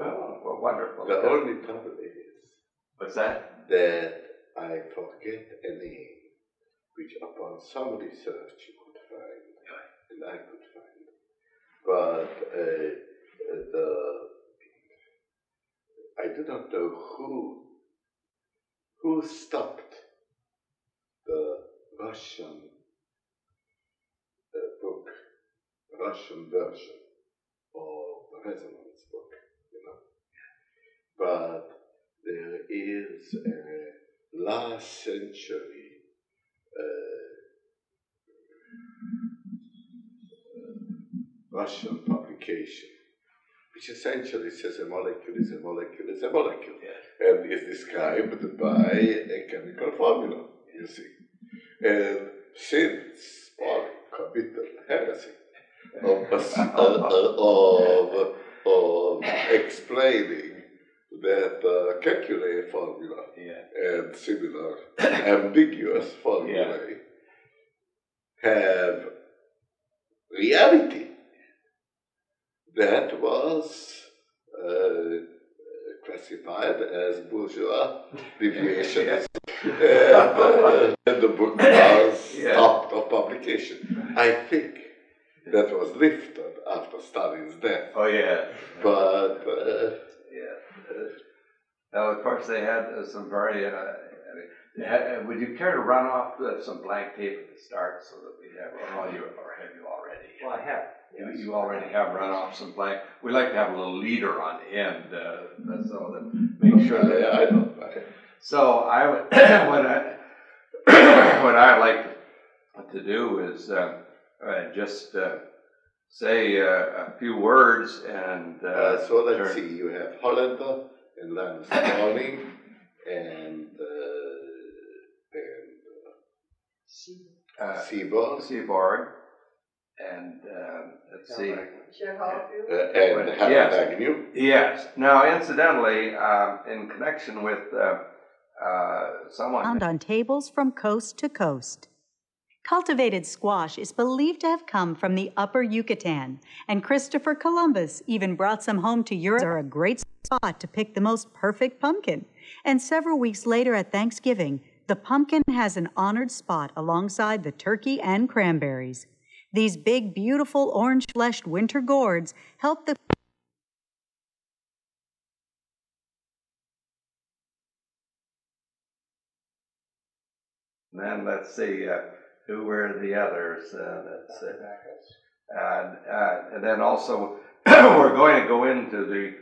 Oh, well, wonderful. The only trouble is... What's that? That I forget a name, which upon some research you could find, and I could find. But I do not know who stopped the Russian book, Russian version of the Resonance book, But there is a last century Russian publication, which essentially says a molecule is a molecule is a molecule, and is described by a chemical formula, you see. And since Paul committed heresy of explaining that Kekule formula and similar ambiguous formulae have reality, that was classified as bourgeois deviations, and the book was stopped of publication. I think that was lifted after Stalin's death. Oh, yeah. But... Now, of course, they had some very... would you care to run off some blank tape at the start so that we have... Or have you already? Well, I have. You already have run off some blank. We like to have a little leader on the end, so that make sure that... I don't know. So I would... what I like to do is just... say a few words and... so let's see, you have Hollander and Linus Pauling and Seaborg and let's see... and Agnew. Yes. Now, incidentally, in connection with someone... Found on tables from coast to coast. Cultivated squash is believed to have come from the upper Yucatan, and Christopher Columbus even brought some home to Europe. Are a great spot to pick the most perfect pumpkin. And several weeks later at Thanksgiving, the pumpkin has an honored spot alongside the turkey and cranberries. These big, beautiful, orange-fleshed winter gourds help the... Then let's see... who were the others? And then also, we're going to go into the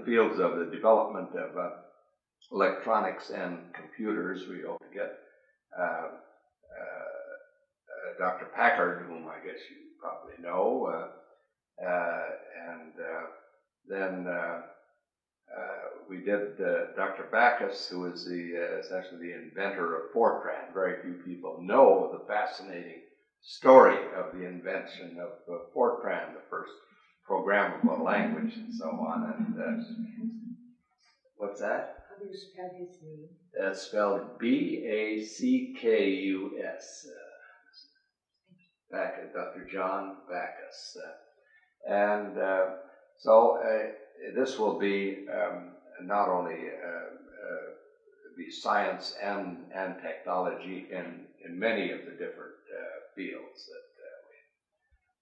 fields of the development of electronics and computers. We hope to get Dr. Packard, whom I guess you probably know, and then we did Dr. Backus, who is essentially the inventor of Fortran. Very few people know the fascinating story of the invention of Fortran, the first programmable language, and so on. And what's that? How do you spell his name? That's spelled B-A-C-K-U-S. Dr. John Backus. And so this will be not only be science and technology in many of the different fields that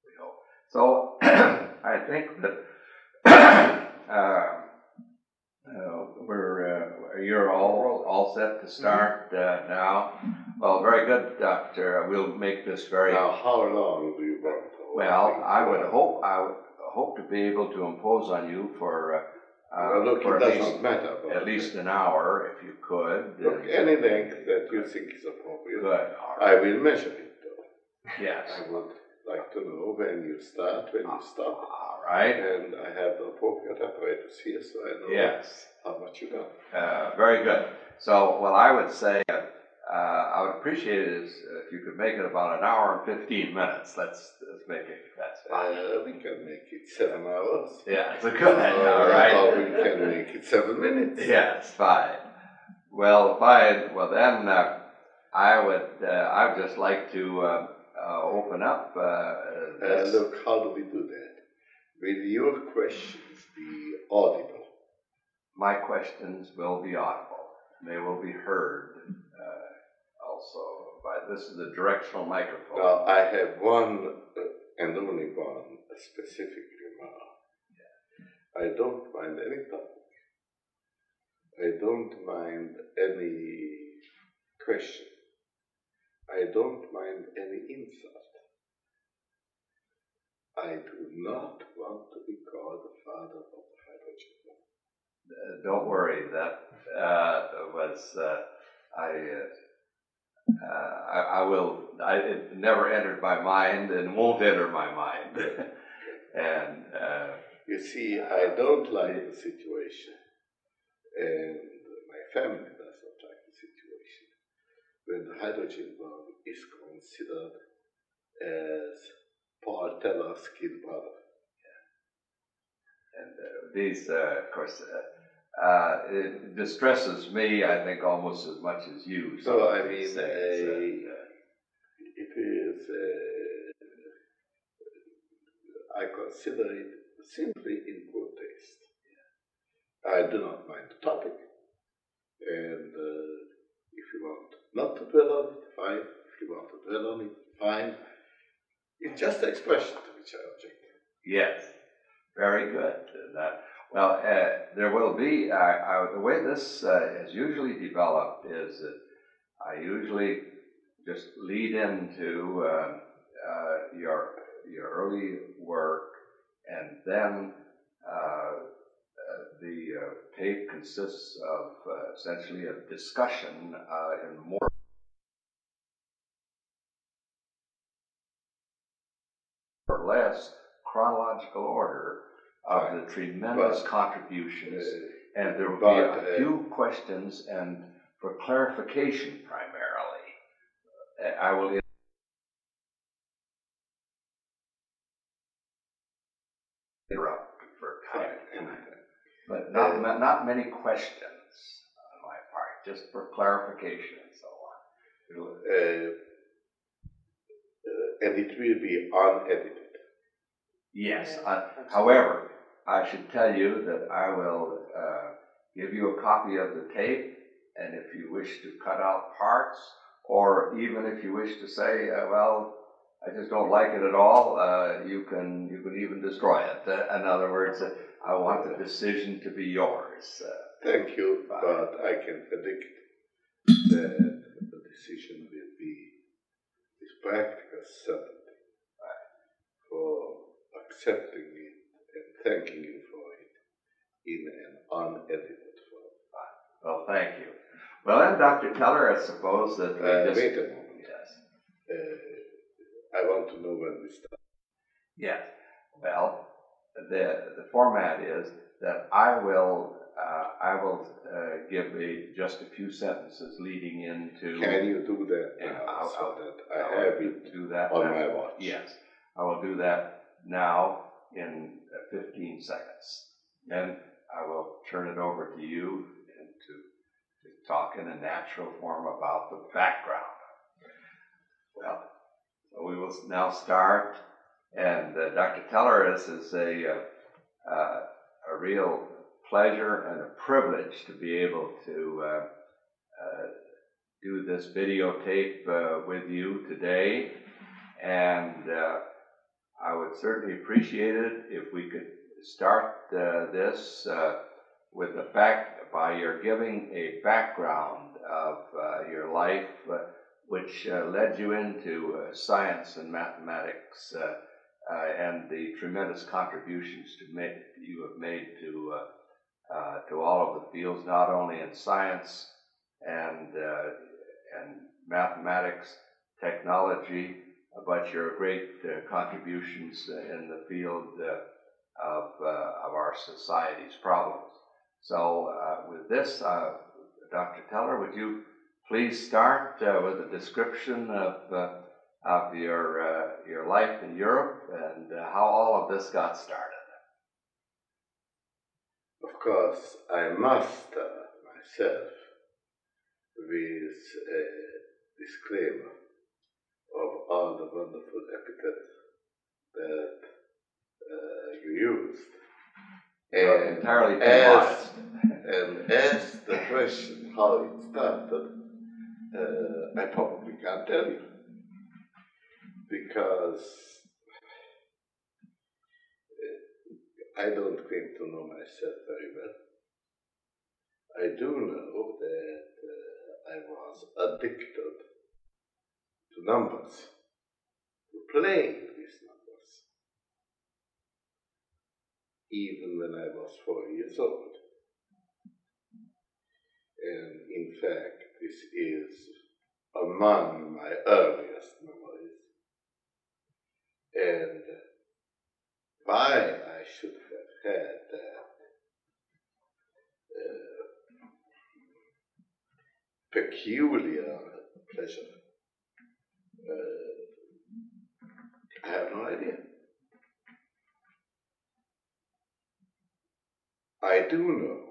we hope. So I think that you're all set to start now. Well, very good, Doctor. We'll make this very. Now, how long do you want? Well, I would hope to be able to impose on you for. Look, it doesn't matter. At least an hour, if you could. Look, any length that you think is appropriate. Good. All right. I will measure it, though. Yes. I would like to know when you start, when you stop. All right. And I have the appropriate apparatus here, so I know how much you got. Very good. So, well, I would say I would appreciate it if you could make it about an hour and 15 minutes. Let's make it. That's fine. We can make it 7 hours. Yeah, it's a good. All right. Or we can make it 7 minutes. Yes, fine. Well, fine. Well, then I would just like to open up. Look, how do we do that? Will your questions be audible. My questions will be audible. They will be heard also. This is a directional microphone. Now, I have one and only one specific remark. I don't mind any topic. I don't mind any question. I don't mind any insult. I do not want to be called the father of the hydrogen bomb. Don't worry, that it never entered my mind and won't enter my mind. And you see, I don't like the situation, and my family does not like the situation, when the hydrogen bomb is considered as Paul Teller's kid brother. And these, of course, it distresses me, I think, almost as much as you. So, I mean, it is, I consider it simply in poor taste. I do not mind the topic, and if you want not to dwell on it, fine. If you want to dwell on it, fine. It's just the expression to which I object. Yes, very good. Well, there will be, the way this is usually developed is that I usually just lead into your early work, and then the tape consists of essentially a discussion in more or less chronological order of the tremendous contributions, and there will be a few questions, and for clarification primarily, I will interrupt for time, but not many questions on my part, just for clarification and so on. And it will be unedited. Yes. However, I should tell you that I will give you a copy of the tape, and if you wish to cut out parts, or even if you wish to say, well, I just don't like it at all, you can even destroy it. In other words, I want the decision to be yours. Thank you, but I can predict that the decision will be with practical certainty for accepting it and thanking you for it in an unedited form. Well, thank you. Well, then, Dr. Teller, I suppose that we just... Wait a moment. Yes. I want to know when we start. Yes. Well, the format is that I will give just a few sentences leading into... Can you do that now so that I have it do that on now. my watch? Yes. I will do that now in 15 seconds. Then I will turn it over to you and to talk in a natural form about the background. Well, so we will now start, and Dr. Teller, this is a real pleasure and a privilege to be able to do this videotape with you today, and I would certainly appreciate it if we could start this with the fact by your giving a background of your life, which led you into science and mathematics, and the tremendous contributions you have made to all of the fields, not only in science and mathematics, technology, but your great contributions in the field of our society's problems. So with this, Dr. Teller, would you please start with a description of your life in Europe and how all of this got started? Of course, I must myself with a disclaimer of all the wonderful epithets that you used You're entirely too modest. And as the question how it started, I probably can't tell you. Because I don't claim to know myself very well. I do know that I was addicted to numbers, to playing these numbers, even when I was 4 years old. And in fact, this is among my earliest memories. And why I should have had that peculiar pleasure, I have no idea. I do know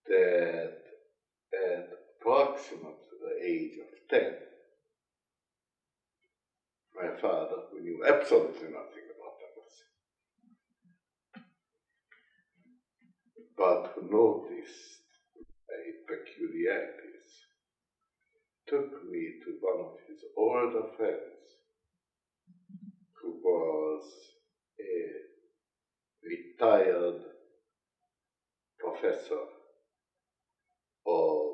that at approximately the age of 10, my father, who knew absolutely nothing about numbers, but who noticed my peculiarities, took me to one of his older friends, who was a retired professor of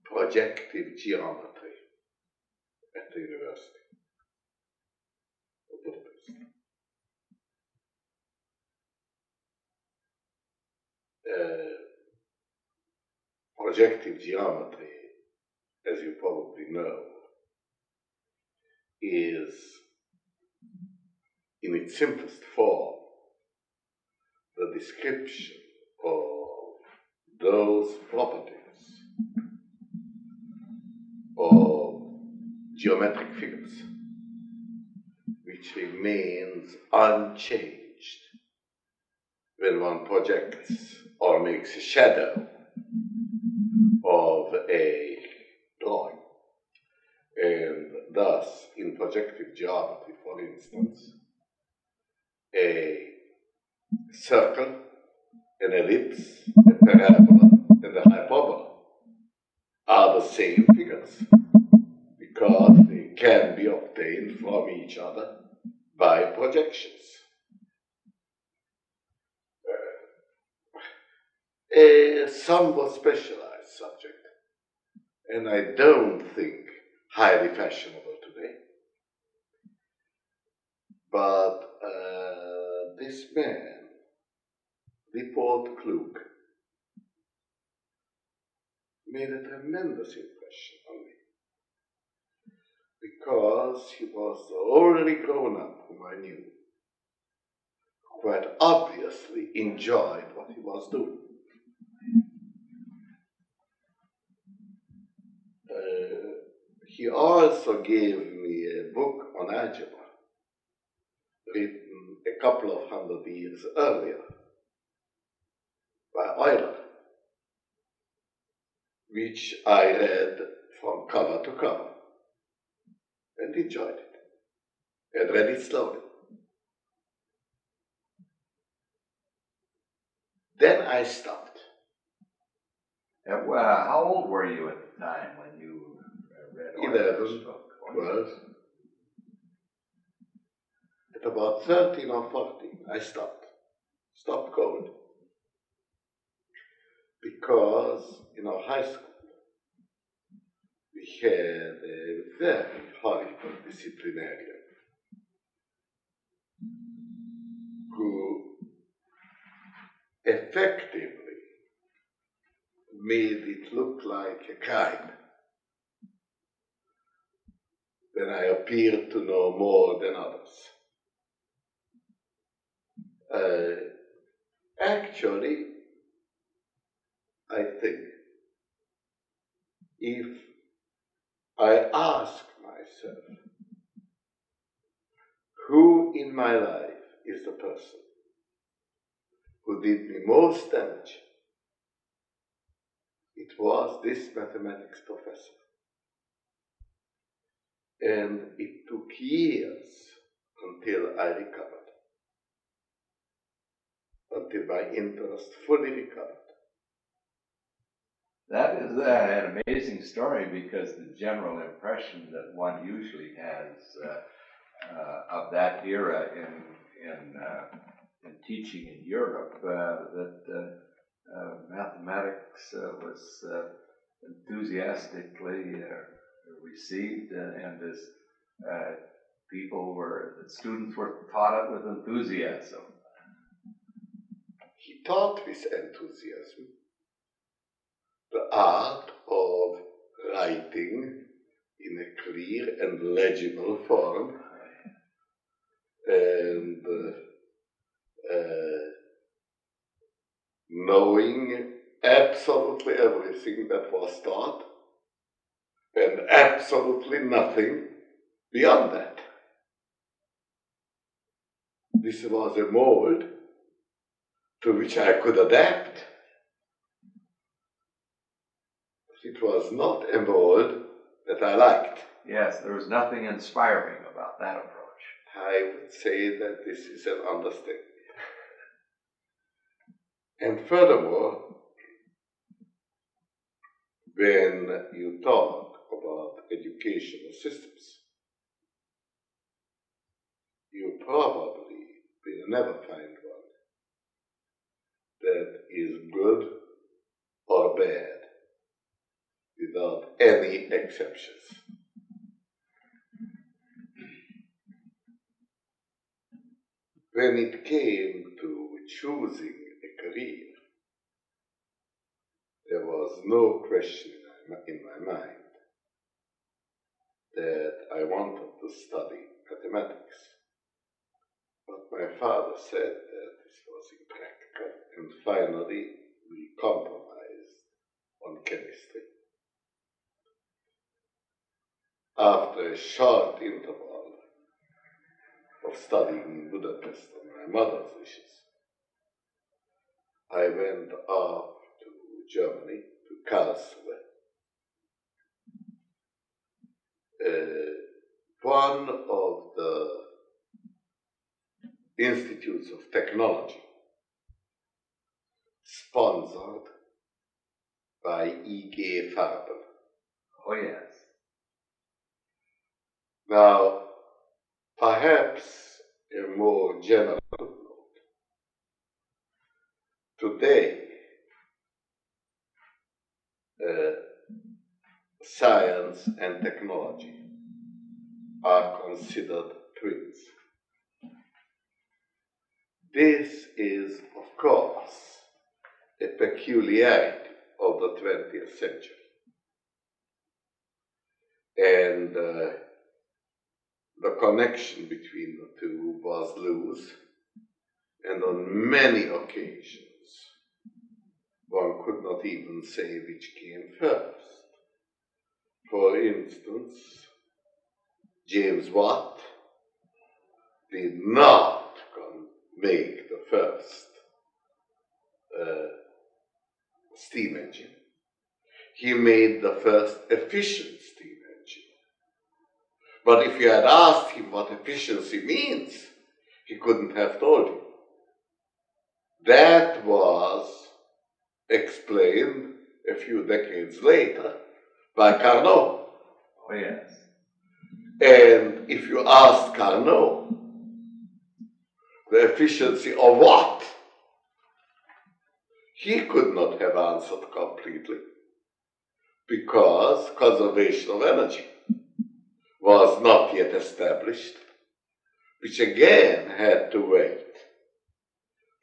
projective geometry at the University of Budapest. Projective geometry, as you probably know, is, in its simplest form, the description of those properties of geometric figures which remains unchanged when one projects or makes a shadow of a drawing. And thus, in projective geometry, for instance, a circle, an ellipse, a parabola, and a hyperbola are the same figures because they can be obtained from each other by projections. A somewhat specialized subject, and I don't think highly fashionable today. But this man, Leopold Klug, made a tremendous impression on me because he was the only grown-up whom I knew who quite obviously enjoyed what he was doing. He also gave me a book on algebra written a couple of 100 years earlier by Euler, which I read from cover to cover and enjoyed it, and read it slowly. Then I stopped. How old were you at the time when you read Euler's book? 12. At about 13 or 14, I stopped going. Because in our high school, we had a very horrible disciplinarian who effectively made it look like a crime when I appeared to know more than others. Actually, I think if I ask myself, who in my life is the person who did me most damage, it was this mathematics professor. And it took years until I recovered, until my interest fully recovered. That is an amazing story, because the general impression that one usually has of that era in teaching in Europe, that mathematics was enthusiastically received, and as students were taught it with enthusiasm. He taught with enthusiasm the art of writing in a clear and legible form, and knowing absolutely everything that was taught, and absolutely nothing beyond that. This was a mold to which I could adapt. It was not a mold that I liked. Yes, there was nothing inspiring about that approach. I would say that this is an understatement. And furthermore, when you talk about educational systems, you probably will never find one that is good or bad without any exceptions. When it came to choosing a career, there was no question in my mind that I wanted to study mathematics. But my father said that this was impractical, and finally we compromised on chemistry. After a short interval of studying in Budapest on my mother's wishes, I went off to Germany, to Karlsruhe. One of the institutes of technology sponsored by E.G. Farben. Oh, yes. Now, perhaps a more general note. Today, science and technology are considered twins. This is, of course, a peculiarity of the 20th century. And the connection between the two was loose, and on many occasions one could not even say which came first. For instance, James Watt did not make the first steam engine. He made the first efficient steam engine. But if you had asked him what efficiency means, he couldn't have told you. That was explained a few decades later by Carnot. Oh, yes. And if you asked Carnot the efficiency of what, he could not have answered completely, because conservation of energy was not yet established, which again had to wait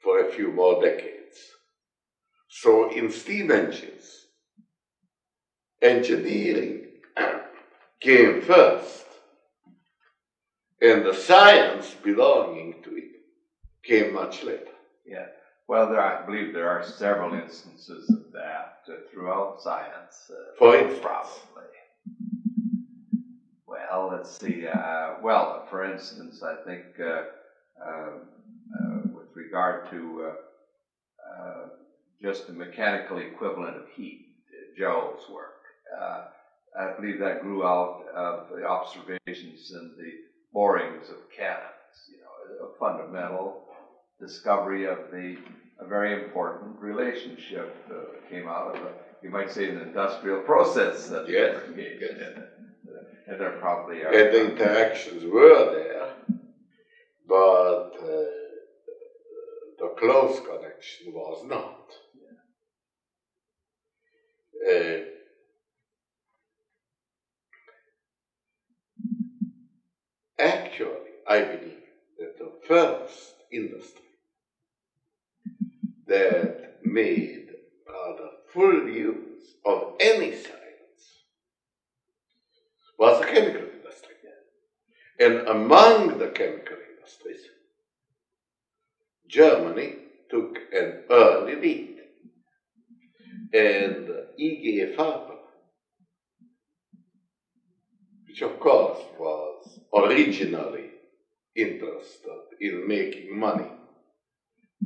for a few more decades. So in steam engines, engineering came first, and the science belonging to it came much later. Yeah. Well, I believe there are several instances of that throughout science. For instance? Probably. Well, let's see. For instance, I think with regard to just the mechanical equivalent of heat, Joule's work, I believe that grew out of the observations and the borings of cannons, a fundamental discovery of a very important relationship came out of you might say, an industrial process that we were engaged in. And there probably are. And the interactions were there, but the close connection was not. Actually, I believe that the first industry that made rather full use of any science was the chemical industry. And among the chemical industries, Germany took an early lead. And E.G. Farber, which of course was originally interested in making money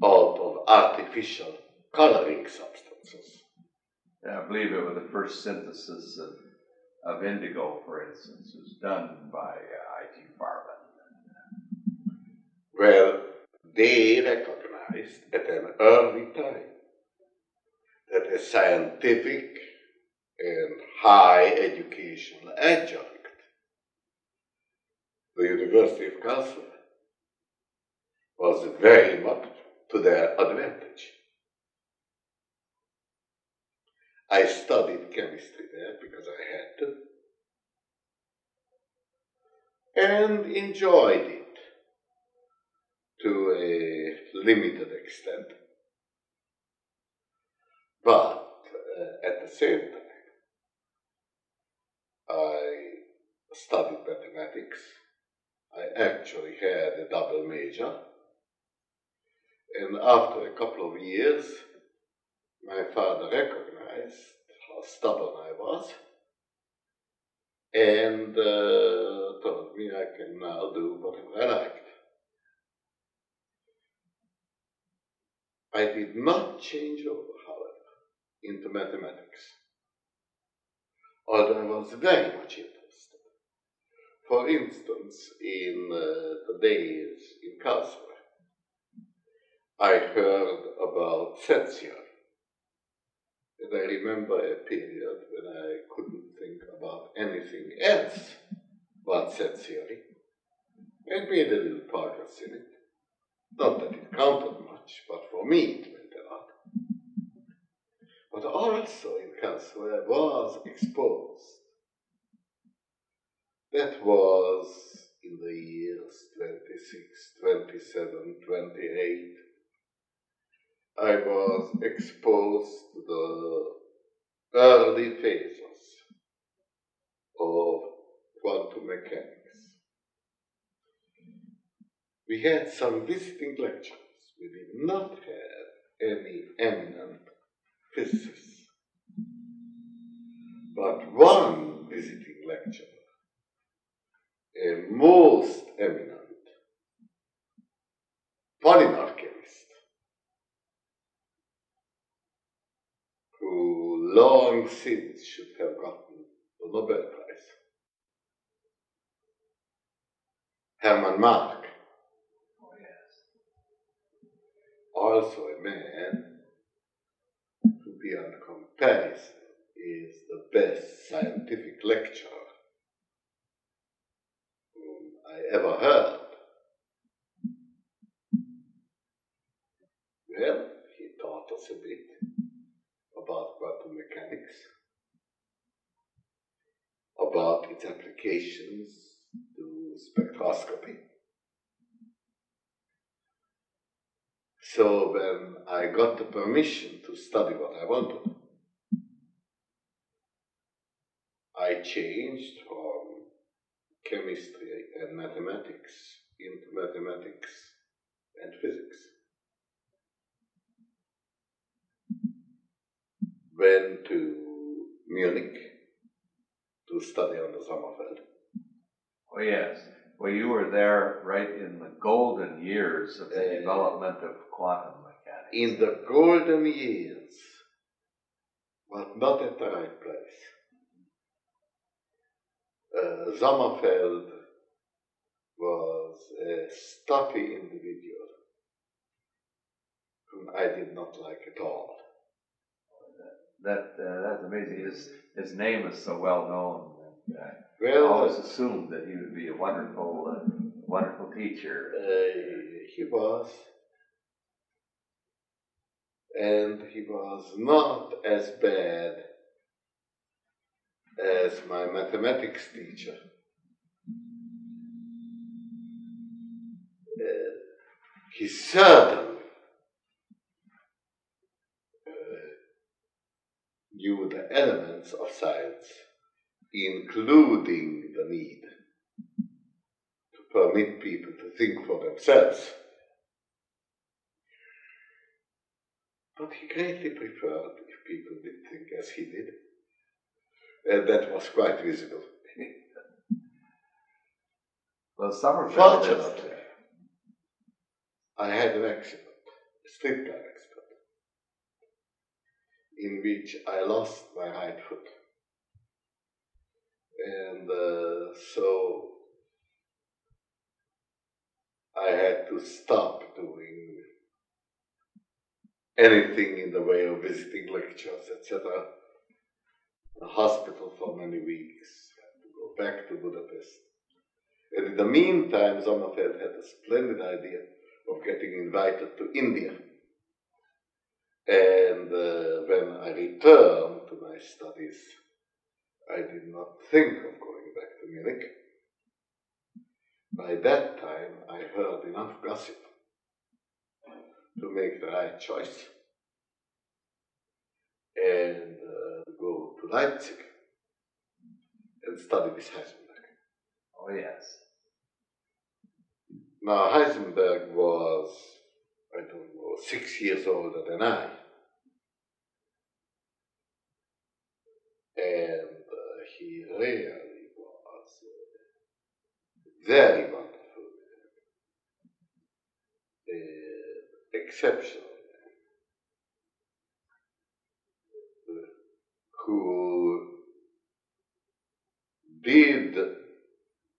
out of artificial coloring substances. I believe it was the first synthesis of indigo, for instance, was done by I.G. Farber. Well, they recognized at an early time that a scientific and high educational adjunct, the University of Karlsruhe, was very much to their advantage. I studied chemistry there because I had to, and enjoyed it to a limited extent. But at the same time, I studied mathematics. I actually had a double major. And after a couple of years, my father recognized how stubborn I was and told me I can now do whatever I liked. I did not change over, however, into mathematics, although I was very much interested. For instance, in the days in Karlsruhe, I heard about set theory. And I remember a period when I couldn't think about anything else but set theory. I made a little progress in it. Not that it counted much, but for me it meant a lot. But also in Karlsruhe I was exposed. That was in the years 26, 27, 28. I was exposed to the early phases of quantum mechanics. We had some visiting lecturers. We did not have any eminent physicists. But one visiting lecturer, a most eminent polymer chemist, who long since should have gotten the Nobel Prize, Hermann Mark, also a man who beyond comparison is the best scientific lecturer whom I ever heard. Well, he taught us a bit about quantum mechanics, about its applications to spectroscopy. So when I got the permission to study what I wanted, I changed from chemistry and mathematics into mathematics and physics. Went to Munich to study under Sommerfeld. Oh, yes. Well, you were there right in the golden years of the development of quantum mechanics. In the golden years, but not at the right place. Sommerfeld was a stocky individual I did not like at all. That's amazing. His name is so well known. I Well, always assumed that he would be a wonderful teacher. he was, and he was not as bad as my mathematics teacher. He certainly knew the elements of science, including the need to permit people to think for themselves. But he greatly preferred if people did think as he did. And that was quite visible. Well, Summerfeld. Fortunately, I had an accident, a streetcar accident, in which I lost my right foot. And so I had to stop doing anything in the way of visiting lectures, etc. The hospital for many weeks, had to go back to Budapest. And in the meantime, Sommerfeld had a splendid idea of getting invited to India. And when I returned to my studies, I did not think of going back to Munich. By that time, I heard enough gossip to make the right choice and go to Leipzig and study with Heisenberg. Oh, yes. Now, Heisenberg was, I don't know, 6 years older than I. And he really was very wonderful, exceptional, who did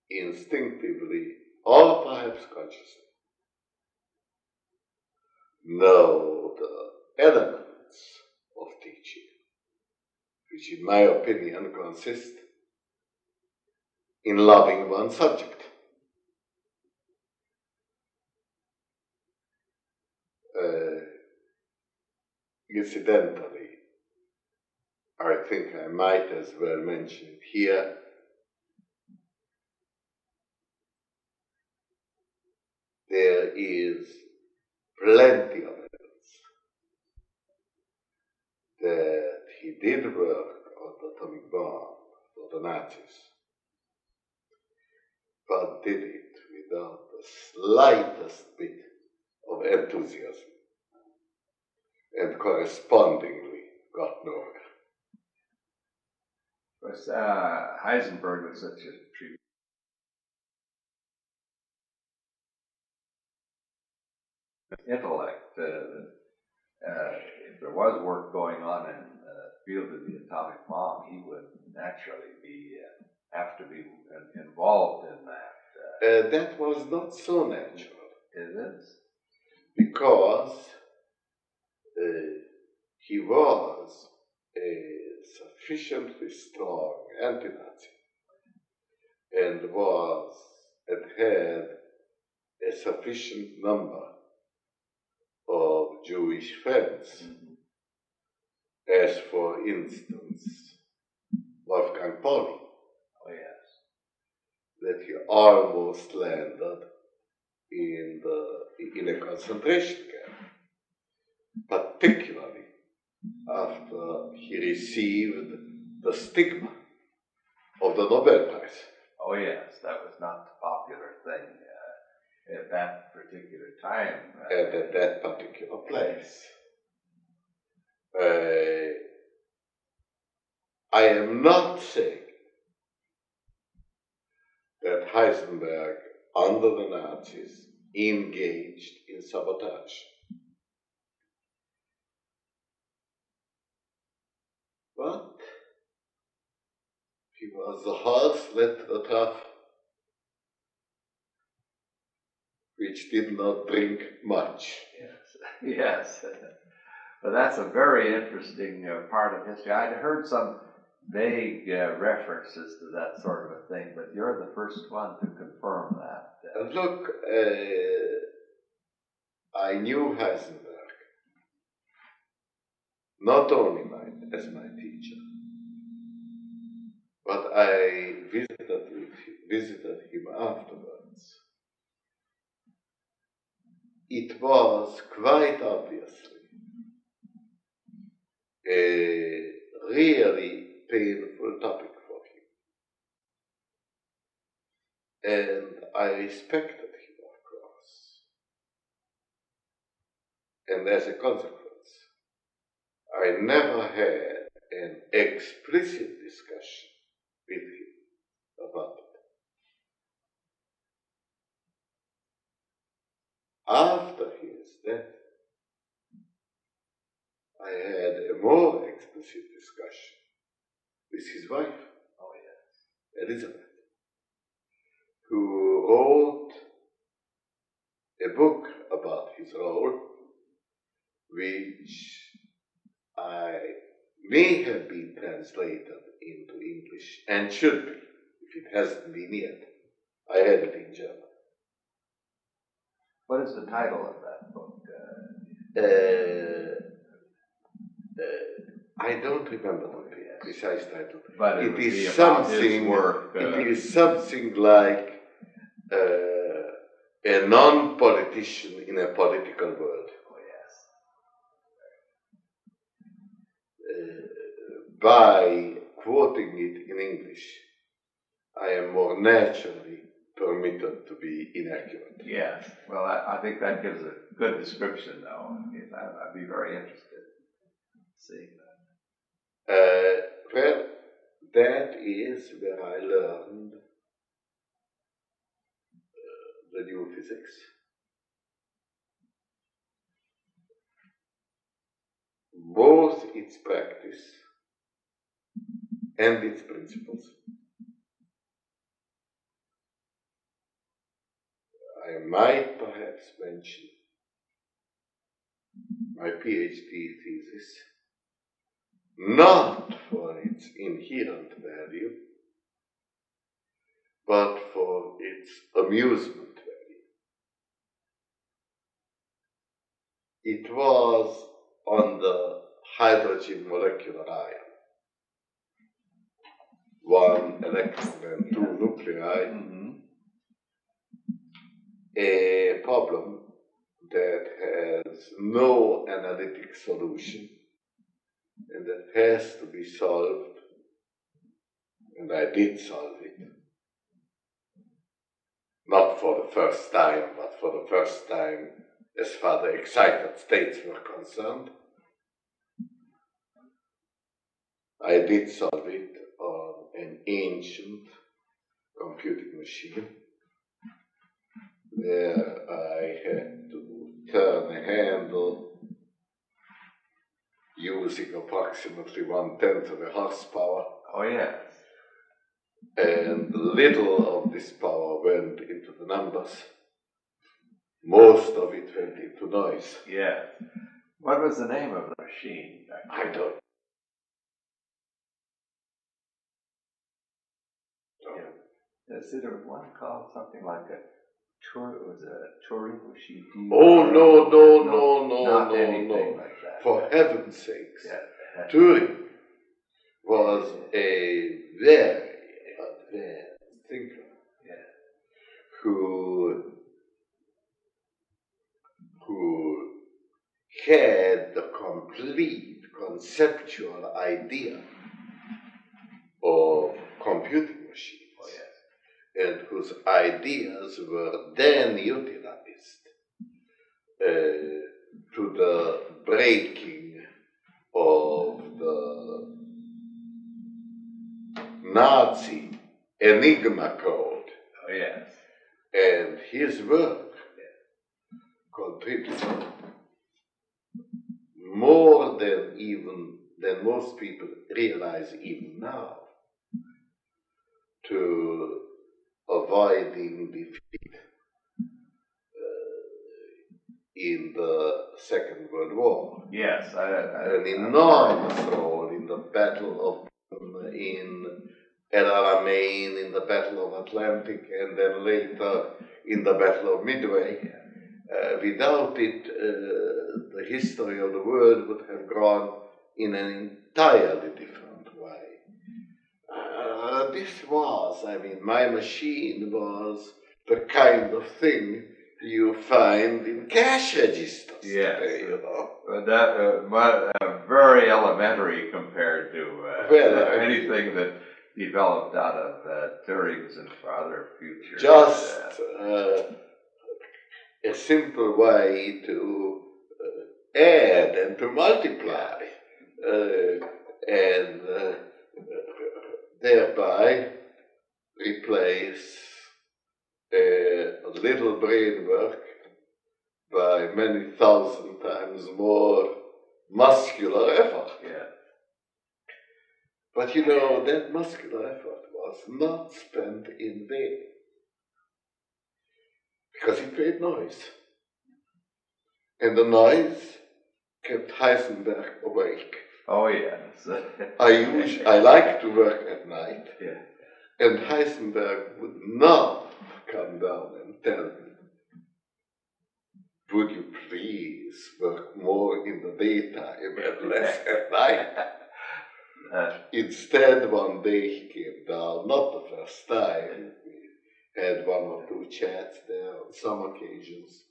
instinctively, or perhaps consciously, know the elements of teaching, which in my opinion consist in loving one subject. Incidentally, I think I might as well mention it here, there is plenty of evidence that he did work on the atomic bomb for the Nazis, but did it without the slightest bit of enthusiasm, and correspondingly got nowhere. Of course, Heisenberg was such a treat. Intellect. If there was work going on in the field of the atomic bomb, he would naturally have to be involved in that. That was not so natural. It is. Because he was a sufficiently strong anti-Nazi and had a sufficient number of Jewish friends, as for instance Wolfgang Pauli. Oh, yes. That he almost landed in a concentration camp, particularly after he received the stigma of the Nobel Prize. Oh, yes, that was not the popular thing at that particular time. And at that particular place. I am not saying that Heisenberg, under the Nazis, engaged in sabotage. But he was the horse led to the trough, which did not drink much. Yes. Yes. Well, that's a very interesting part of history. I'd heard some vague references to that sort of a thing, but you're the first one to confirm that. Look, I knew Heisenberg, not only as my teacher, but I visited him afterwards. It was quite obviously a really painful topic for him. And I respected him, of course. And as a consequence, I never had an explicit discussion with him about it. After his death, I had a more explicit discussion with his wife, Elizabeth, who wrote a book about his role, which may have been translated into English and should be, if it hasn't been yet. I had it in German. What is the title of that book? I don't remember the precise title. But it is something. Work, it is something like a non-politician in a political world. Oh yes. By quoting it in English, I am more naturally permitted to be inaccurate. Yes. Well, I think that gives a good description, though. I'd be very interested in seeing that. Well, that is where I learned the new physics. Both its practice and its principles. I might perhaps mention my PhD thesis, not for its inherent value, but for its amusement value. It was on the hydrogen molecular ion. One electron and two nuclei. Mm-hmm. A problem that has no analytic solution and that has to be solved, and I did solve it. Not for the first time, but for the first time as far as the excited states were concerned. I did solve it on an ancient computing machine where I had to turn a handle using approximately 1/10 of a horsepower. Oh yes. And little of this power went into the numbers. Most of it went into noise. Yes. What was the name of the machine? I don't know. There was one called something like a Turing machine. Oh, no, Not anything like that. For heaven's sakes. Yeah. Turing was a very advanced thinker who had the complete conceptual idea of computing machines. Oh, yes. And whose ideas were then utilized to the breaking of the Nazi Enigma code. Oh, yes. And his work contributed more than most people realize even now to avoiding defeat in the Second World War. Yes, An enormous role in the Battle of in El Alamein, in the Battle of Atlantic, and then later in the Battle of Midway. Without it, the history of the world would have gone in an entirely different way. This was, my machine was the kind of thing you find in cash registers today, you know. That very elementary compared to anything that developed out of Turing's and other future. Just a simple way to add and to multiply, and thereby replace a little brain work by many thousand times more muscular effort. Yeah. But you know, that muscular effort was not spent in vain, because it made noise. And the noise kept Heisenberg awake. Oh, yes. I like to work at night, Yeah. and Heisenberg would not come down and tell me, would you please work more in the daytime and less at night? Instead, one day he came down, not the first time. We had one or two chats there on some occasions.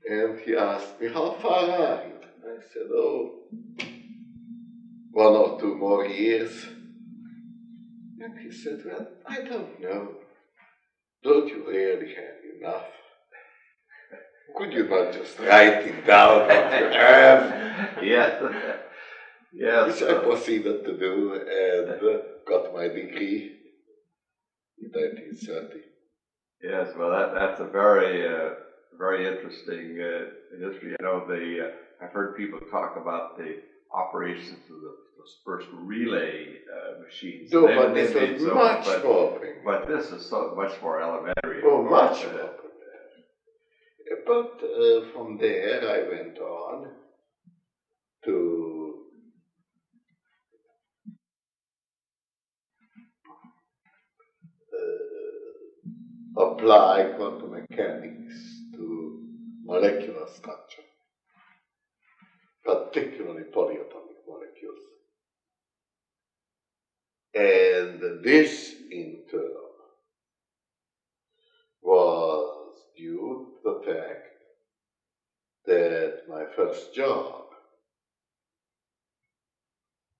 And he asked me, how far are you? I said, oh, 1 or 2 more years. And he said, well, I don't know. Don't you really have enough? Could you not just write it down what you have? Yes. Yes. Which I proceeded to do and got my degree in 1930. Yes, well, that's a very very interesting history. I know I've heard people talk about the operations of those first relay machines. No, but this is much more. But this is so much more elementary. Oh, much more. But from there I went on to apply quantum mechanics to molecular structure, particularly polyatomic molecules. And this, in turn, was due to the fact that my first job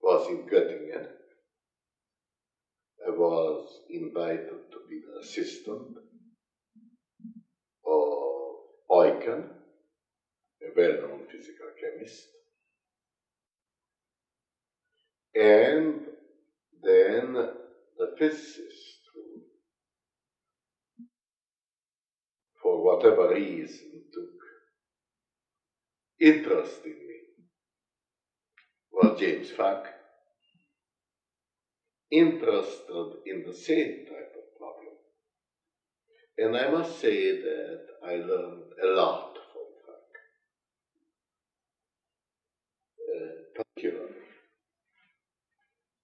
was in Göttingen. I was invited to be the assistant of Eucken, a well-known physical chemist. And then the physicist, who, for whatever reason, took interest in me, was James Franck, interested in the same type of problem. And I must say that I learned a lot from Franck, particularly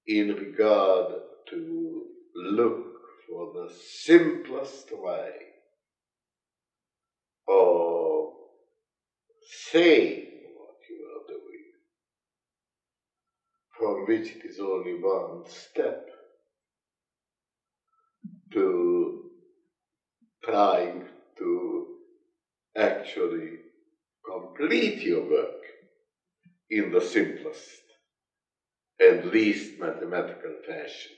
in regard to look for the simplest way of saying what you are doing, from which it is only one step to trying to actually complete your work in the simplest and least mathematical fashion,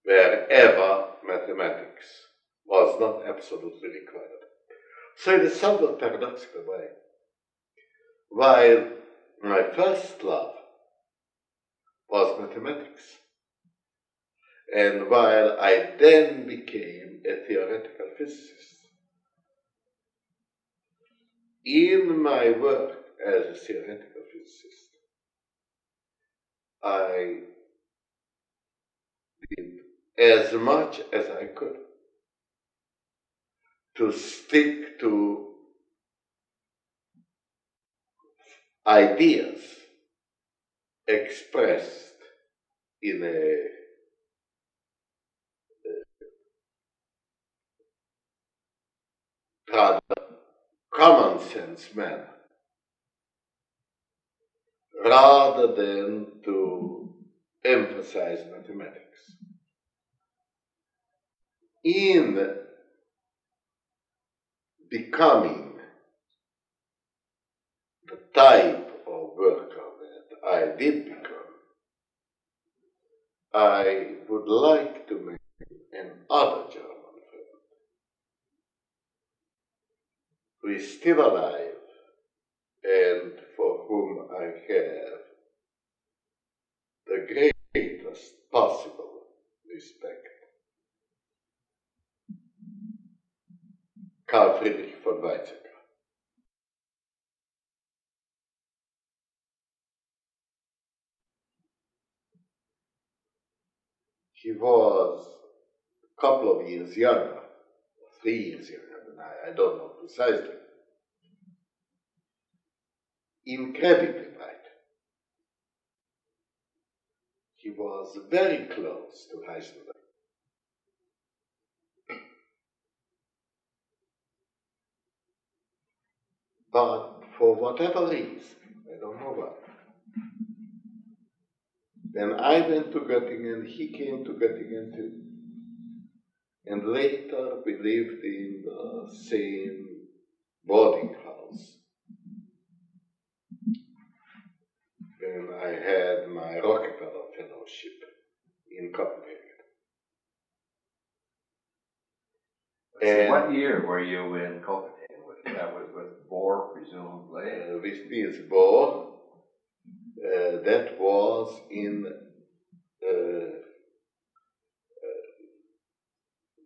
wherever mathematics was not absolutely required. So in a somewhat paradoxical way, while my first love was mathematics, and while I then became a theoretical physicist, in my work as a theoretical physicist, I did as much as I could to stick to ideas expressed in a rather common sense manner, rather than to emphasize mathematics. In becoming the type of worker that I did become, I would like to make another German friend who is still alive and for whom I have the greatest possible respect. Carl Friedrich von Weizsäcker. He was a couple of years younger, 3 years younger than I don't know precisely. Incredibly bright. He was very close to Heisenberg. But for whatever reason, I don't know why, when I went to Göttingen, he came to Göttingen too. And later we lived in the same boarding house. When I had my Rockefeller Fellowship in Copenhagen. So what year were you in Copenhagen? That was with Bohr, presumably. With Niels Bohr. That was in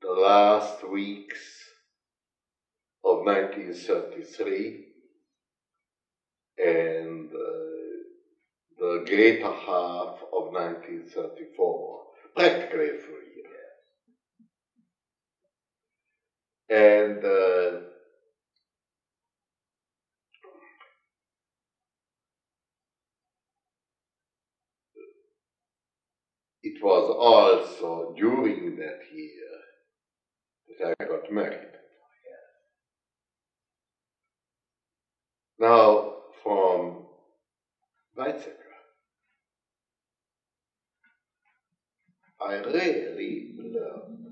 the last weeks of 1933 and the greater half of 1934, practically a full year. And it was also during that year that I got married. Now, from Weizsäcker, I really learned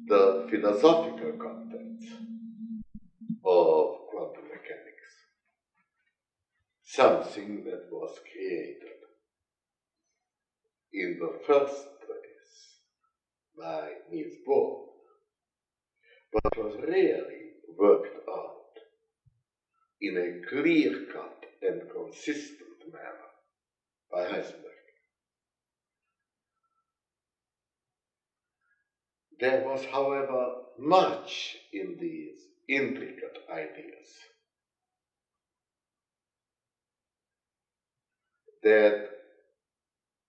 the philosophical contents of quantum mechanics, something that was created in the first place by Niels Bohr, but was really worked out in a clear-cut and consistent manner by Heisenberg. There was, however, much in these intricate ideas that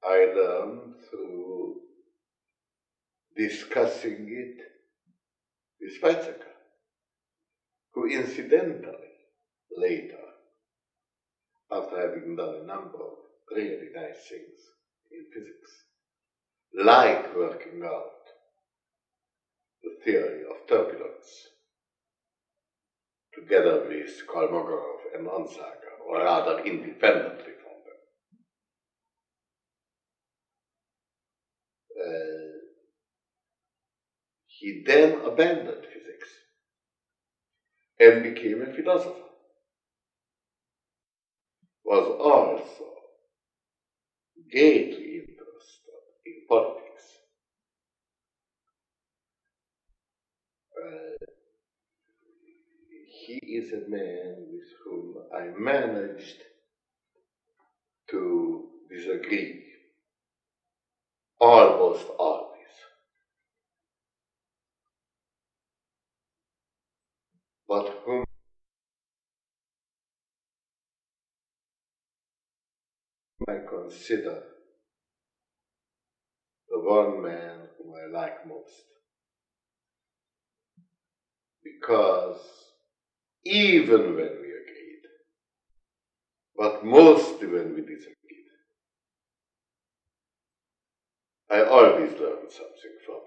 I learned through discussing it with Weizsäcker, who incidentally later, after having done a number of really nice things in physics, like working out the theory of turbulence together with Kolmogorov and Onsager, or rather independently from them. He then abandoned physics and became a philosopher. Was also greatly interested in politics. He is a man with whom I managed to disagree almost always. But whom I consider the one man whom I like most. Because even when we agreed, but mostly when we disagreed. I always learned something from him.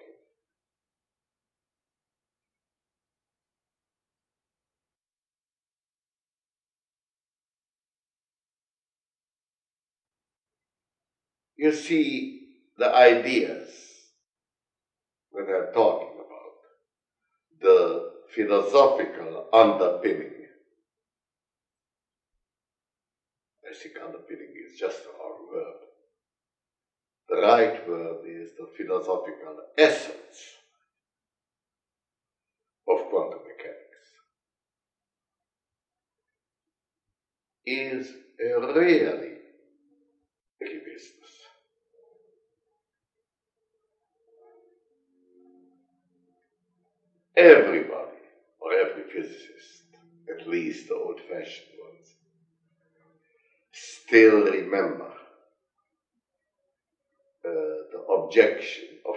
You see, the ideas that I'm talking about, the philosophical underpinning, I think underpinning is just the wrong word. The right word is the philosophical essence of quantum mechanics, is a really tricky business. Everybody, or every physicist, at least the old-fashioned ones, still remember the objection of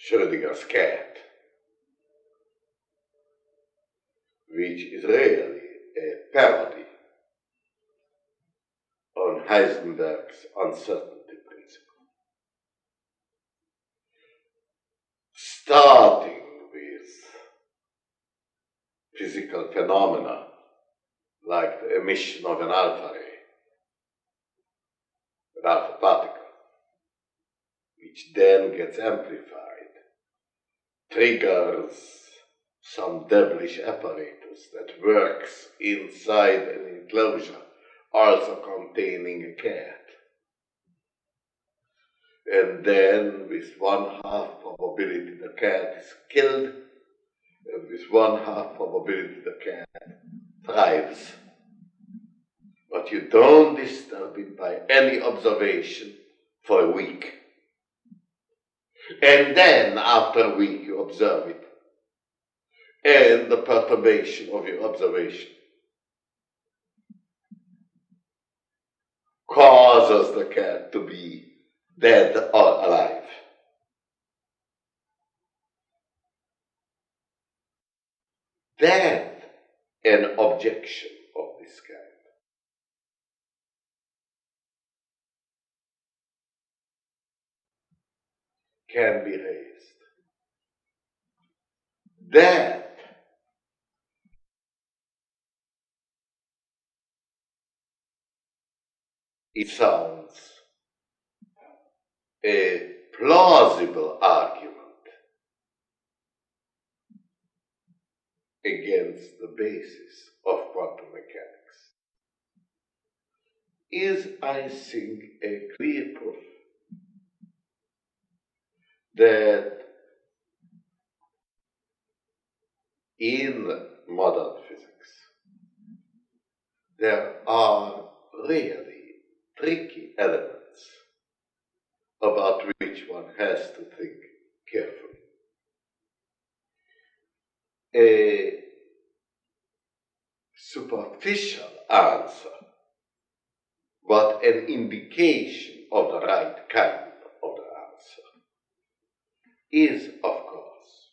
Schrödinger's cat, which is really a parody on Heisenberg's uncertainty principle. Starting with physical phenomena like the emission of an alpha ray, an alpha particle, which then gets amplified, triggers some devilish apparatus that works inside an enclosure, also containing a cat. And then, with 1/2 probability, the cat is killed, and with 1/2 probability, the cat thrives. But you don't disturb it by any observation for a week. And then, after a week, you observe it. And the perturbation of your observation causes the cat to be dead or alive. That an objection of this kind can be raised. That it sounds a plausible argument against the basis of quantum mechanics is, I think, a clear proof that in modern physics there are really tricky elements about which one has to think carefully. A superficial answer, but an indication of the right kind of the answer, is, of course,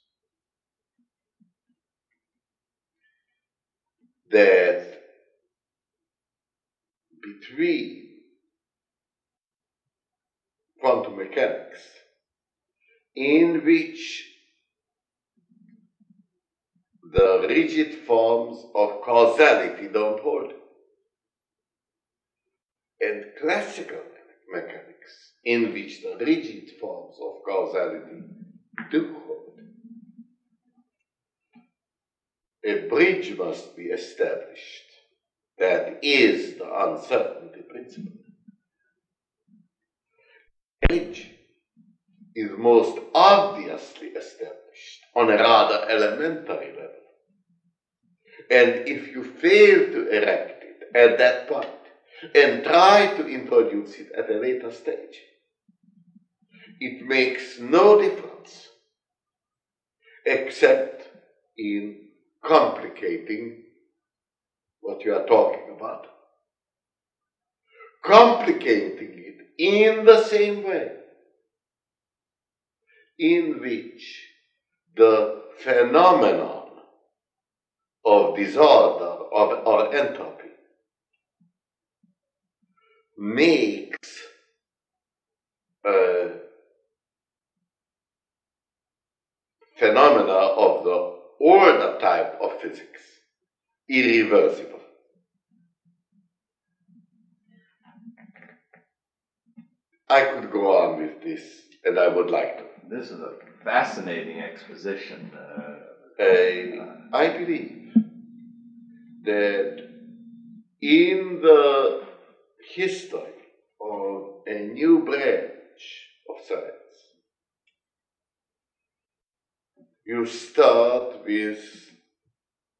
that between quantum mechanics, in which the rigid forms of causality don't hold, and classical mechanics, in which the rigid forms of causality do hold, a bridge must be established that is the uncertainty principle. A bridge is most obviously established on a rather elementary level. And if you fail to erect it at that point and try to introduce it at a later stage, it makes no difference except in complicating what you are talking about. Complicating it in the same way in which the phenomenon of disorder or entropy makes phenomena of the order type of physics irreversible. I could go on with this, and I would like to. This is a fascinating exposition. I believe that in the history of a new branch of science, you start with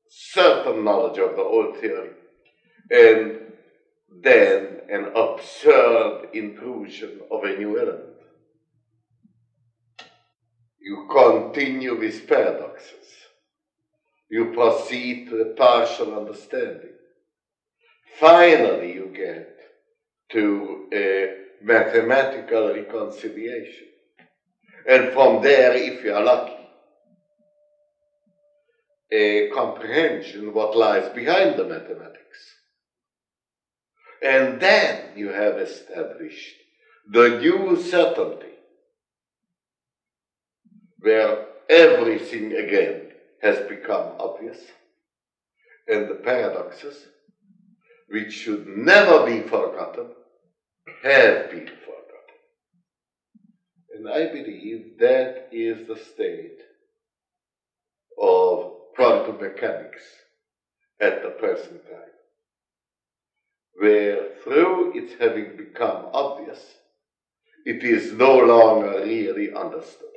certain knowledge of the old theory, and then an absurd intrusion of a new element. You continue with paradoxes. You proceed to a partial understanding. Finally, you get to a mathematical reconciliation. And from there, if you are lucky, a comprehension what lies behind the mathematics. And then you have established the new certainty, where everything again has become obvious, and the paradoxes, which should never be forgotten, have been forgotten. And I believe that is the state of quantum mechanics at the present time, where through its having become obvious, it is no longer really understood.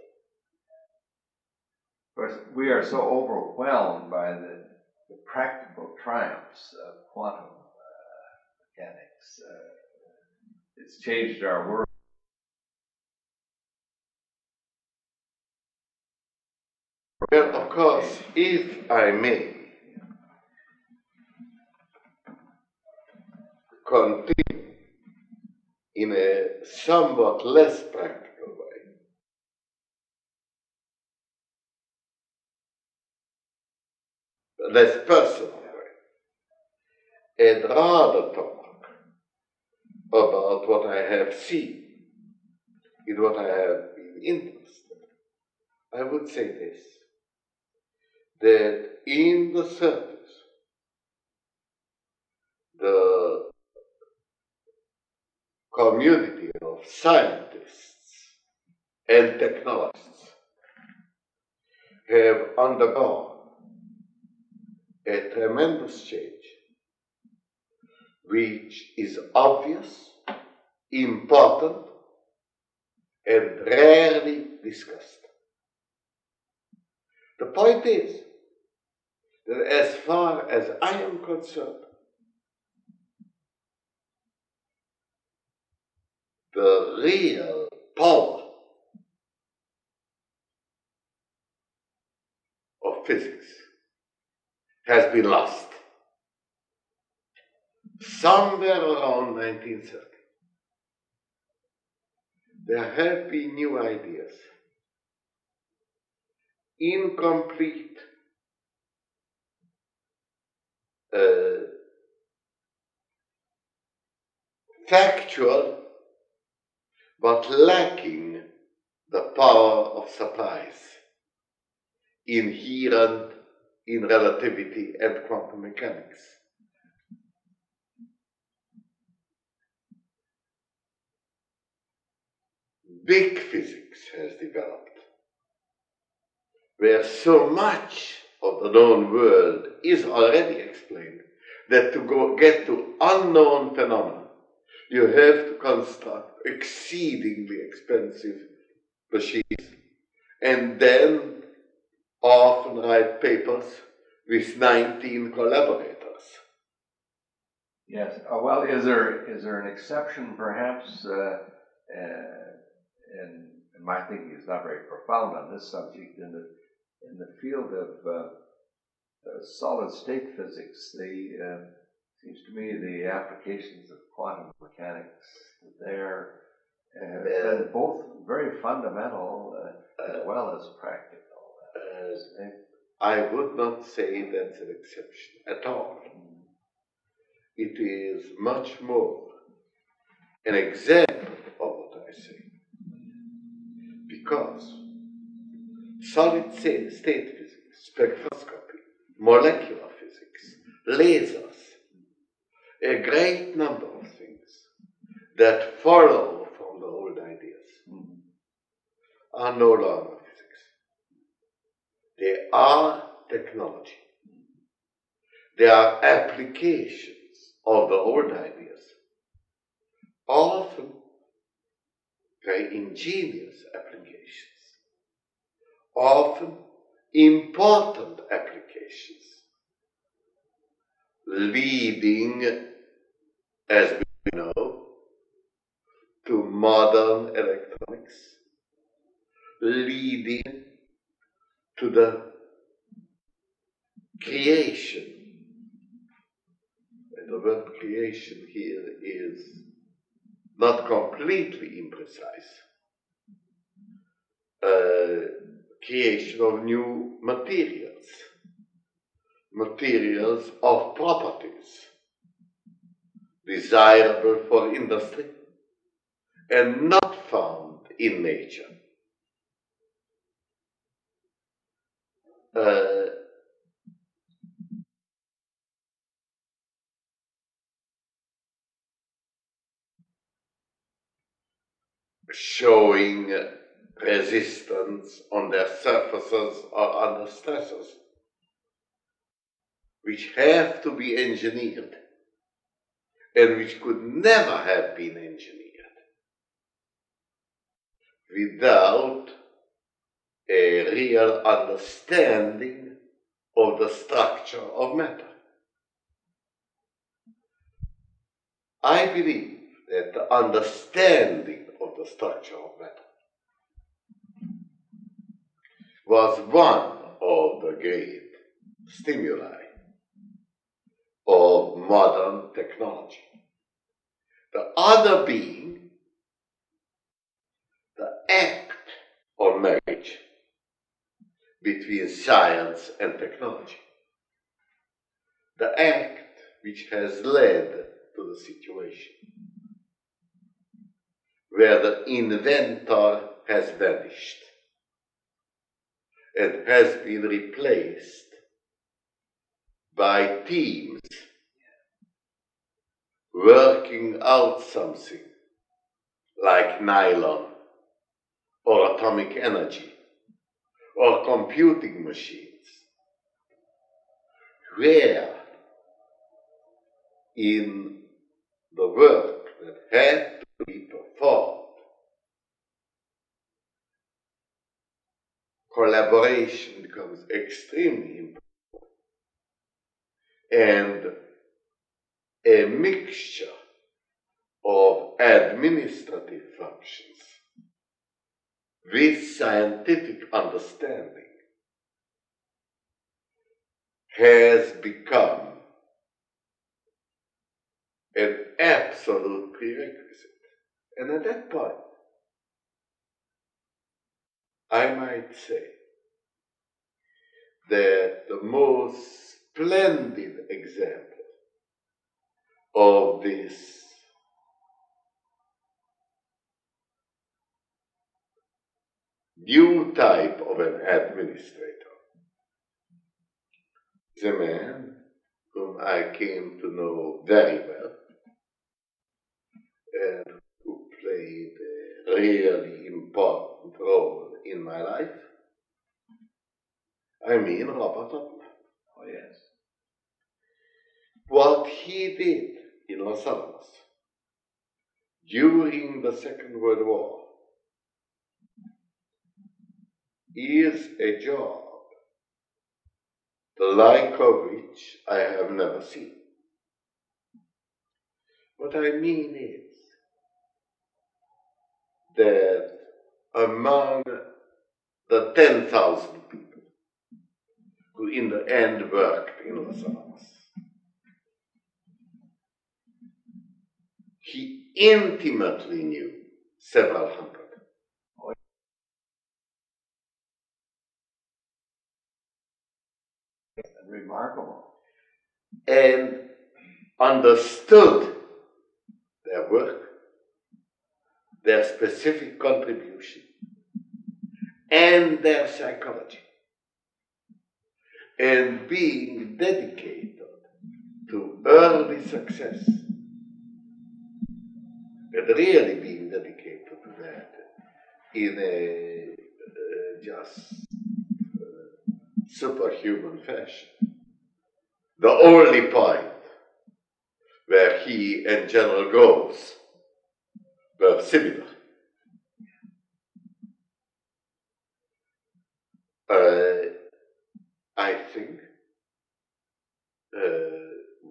Of course, we are so overwhelmed by the practical triumphs of quantum mechanics. It's changed our world. Well, of course, if I may continue in a somewhat less practical way, less personal way, and rather talk about what I have seen, in what I have been interested, I would say this, that in the 30s, the community of scientists and technologists have undergone a tremendous change, which is obvious, important, and rarely discussed. The point is that as far as I am concerned, the real power of physics has been lost somewhere around 1930. There have been new ideas, incomplete, factual, but lacking the power of surprise inherent in relativity and quantum mechanics. Big physics has developed, where so much of the known world is already explained that to get to unknown phenomena, you have to construct exceedingly expensive machines and then often write papers with 19 collaborators. Yes. Well, is there an exception, perhaps? And my thinking is not very profound on this subject. In the field of solid state physics, seems to me the applications of quantum mechanics there have been both very fundamental as well as practical. I would not say that's an exception at all. It is much more an example of what I say. Because solid-state physics, spectroscopy, molecular physics, lasers, a great number of things that follow from the old ideas are no longer physics. They are technology. They are applications of the old ideas, often very ingenious applications, often important applications, leading, as we know, to modern electronics, leading to the creation. And the word creation here is not completely imprecise. Creation of new materials, materials of properties desirable for industry and not found in nature. Showing resistance on their surfaces or under stresses, which have to be engineered and which could never have been engineered without a real understanding of the structure of matter. I believe that the understanding of the structure of matter was one of the great stimuli of modern technology. The other being the act of marriage between science and technology. The act which has led to the situation where the inventor has vanished and has been replaced by teams working out something like nylon or atomic energy or computing machines, where in the work that had to be performed, collaboration becomes extremely important, and a mixture of administrative functions with scientific understanding has become an absolute prerequisite. And at that point, I might say that the most splendid example of this new type of an administrator is a man whom I came to know very well and who played a really important role in my life. I mean Robert Oppenheimer. Oh, yes. What he did in Los Alamos during the Second World War is a job the like of which I have never seen. What I mean is that among the 10,000 people who in the end worked in Los Alamos, he intimately knew several hundred. Remarkable. And understood their work their specific contribution, and their psychology, and being dedicated to early success, and really being dedicated to that in a just superhuman fashion. The only point where he and General Groves were similar. I think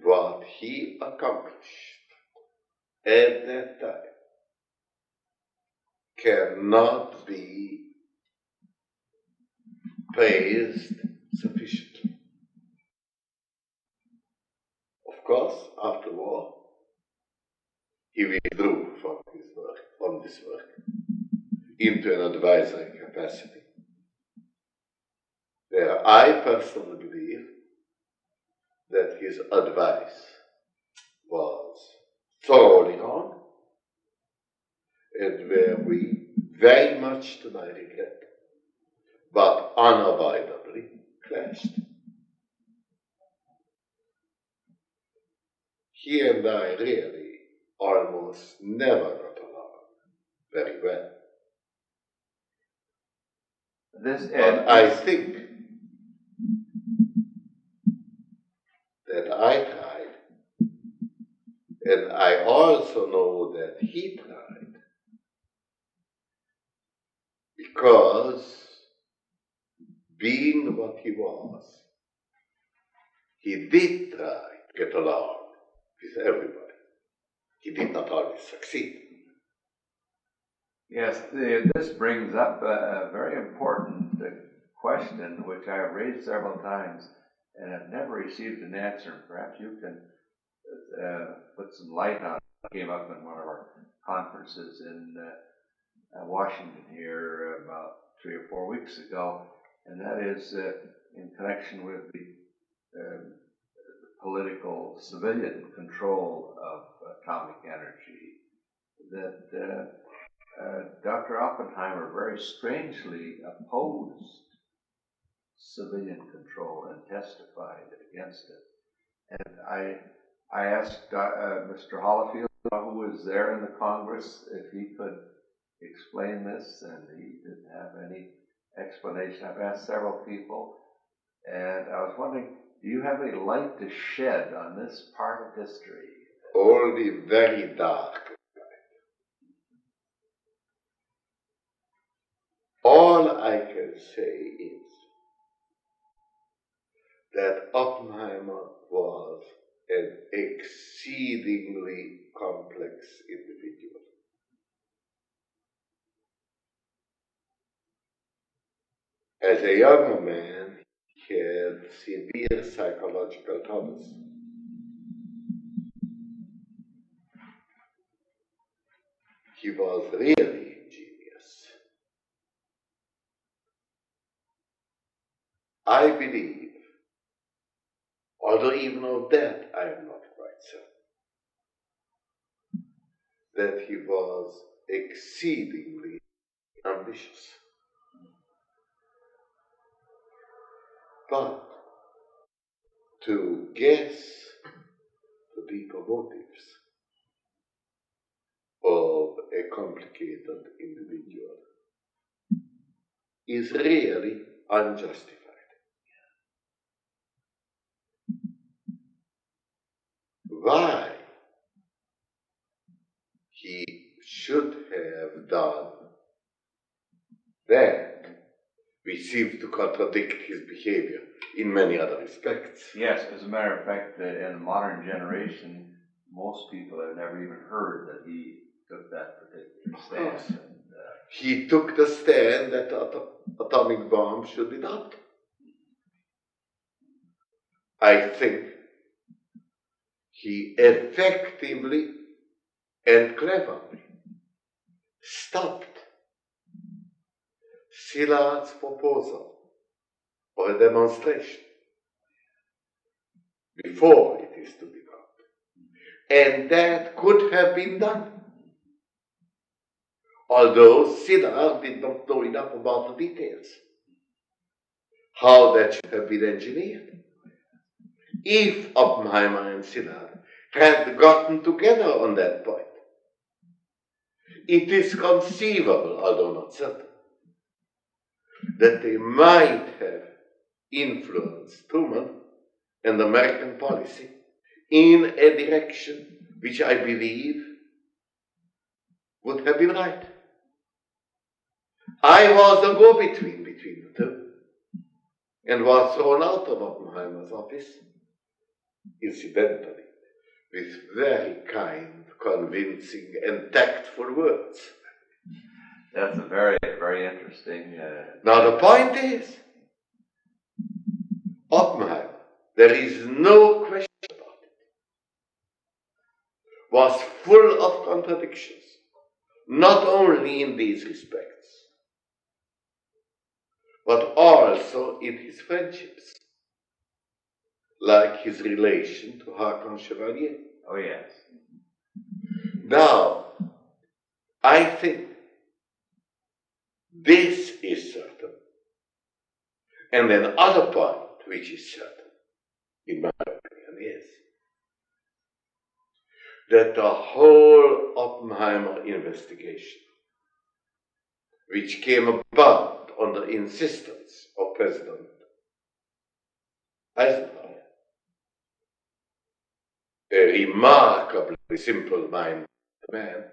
what he accomplished at that time cannot be praised sufficiently. Of course, after war, he withdrew from his work, from this work, into an advisory capacity, where I personally believe that his advice was thoroughly wrong, and where we very much to my regret, but unavoidably clashed. He and I really almost never got along very well. But I think that I tried, and I also know that he tried, because being what he was, he did try to get along with everybody. He did not always succeed. Yes, this brings up a very important question, which I have raised several times and have never received an answer. Perhaps you can put some light on it. It came up in one of our conferences in Washington here about 3 or 4 weeks ago, and that is in connection with the political civilian control of atomic energy, that Dr. Oppenheimer very strangely opposed civilian control and testified against it. And I asked Mr. Hollifield, who was there in the Congress, if he could explain this, and he didn't have any explanation. I've asked several people, and I was wondering, do you have any light to shed on this part of history? Only very dark. All I can say is that Oppenheimer was an exceedingly complex individual. As a younger man, he had severe psychological troubles. He was really genius. I believe, although even of that I am not quite certain, that he was exceedingly ambitious. But to guess the deeper motives of a complicated individual is really unjustified. Why he should have done that, which seems to contradict his behavior in many other respects. Yes, as a matter of fact, in the modern generation, most people have never even heard that he took that particular stand. He took the stand that atomic bombs should be dropped. I think he effectively and cleverly stopped Szilard's proposal for a demonstration before it is to be dropped. And that could have been done. although Siddharth did not know enough about the details, how that should have been engineered. If Oppenheimer and Siddharth had gotten together on that point, it is conceivable, although not certain, that they might have influenced Truman and American policy in a direction which I believe would have been right. I was a go-between between the two and was thrown out of Oppenheimer's office, incidentally, with very kind, convincing, and tactful words. That's a very, very interesting. Now the point is, Oppenheimer, there is no question about it, was full of contradictions, not only in these respects, but also in his friendships, like his relation to Haakon Chevalier. Oh, yes. Now, I think this is certain. And another point which is certain, in my opinion, is that the whole Oppenheimer investigation, which came about on the insistence of President Eisenhower, a remarkably simple-minded man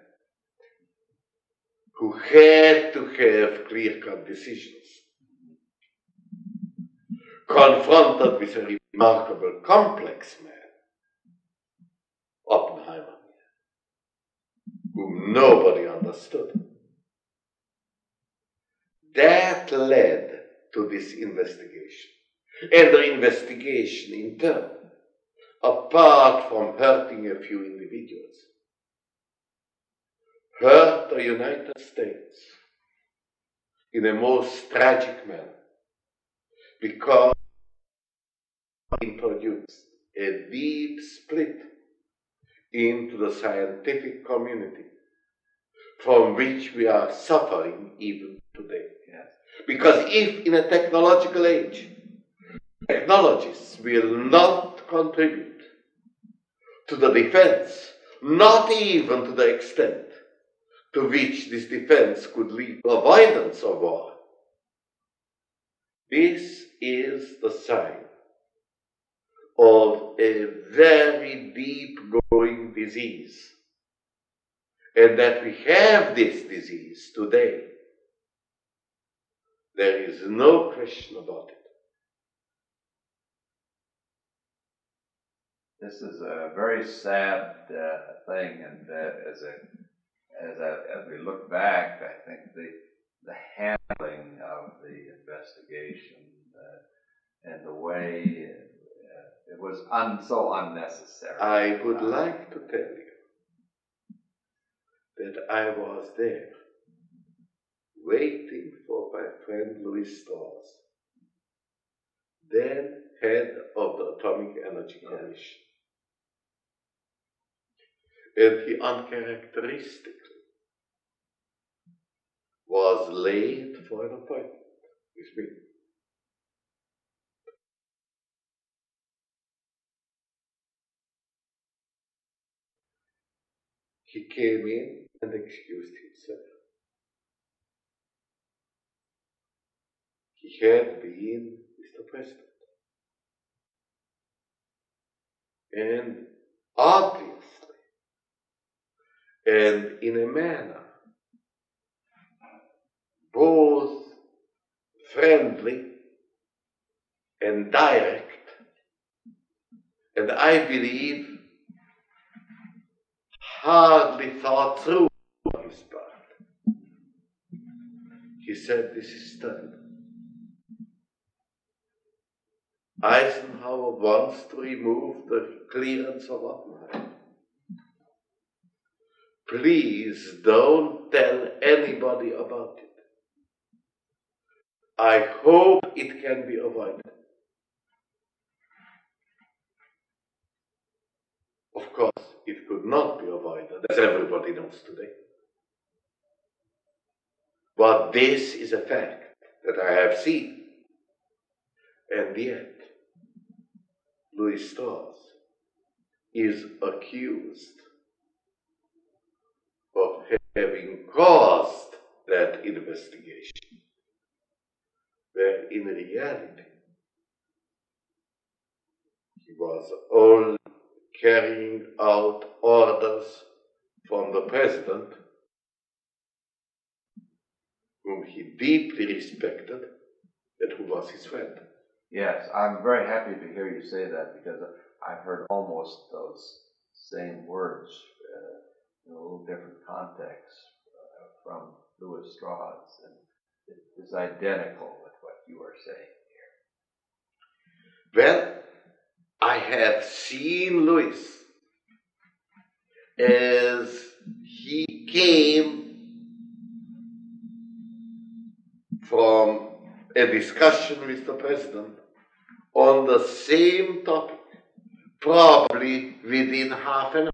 who had to have clear-cut decisions, confronted with a remarkable complex man, Oppenheimer, whom nobody understood. That led to this investigation. And the investigation in turn, apart from hurting a few individuals, hurt the United States in a most tragic manner, because it introduced a deep split into the scientific community from which we are suffering even today. Yes. Because if in a technological age, technologists will not contribute to the defense, not even to the extent to which this defense could lead to avoidance of war, this is the sign of a very deep-going disease. And that we have this disease today, there is no question about it. This is a very sad thing, and as we look back, I think the handling of the investigation and the way it was so unnecessary. I would like to tell you that I was there, waiting for my friend Louis Strauss, then head of the Atomic Energy Commission. And he uncharacteristically was late for an appointment with me. He came in and excused himself. He had been with the president. And obviously, and in a manner both friendly and direct, and I believe hardly thought through on his part. He said, "This is done. Eisenhower wants to remove the clearance of Oppenheimer. Please don't tell anybody about it. I hope it can be avoided." Of course, it could not be avoided, as everybody knows today. But this is a fact that I have seen. And yet, Louis Strauss is accused of having caused that investigation, where in reality he was only carrying out orders from the president, whom he deeply respected and who was his friend. Yes, I'm very happy to hear you say that, because I've heard almost those same words in a little different context from Louis Strauss, and it is identical with what you are saying here. Well, I have seen Louis as he came from a discussion with the president on the same topic, probably within half an hour.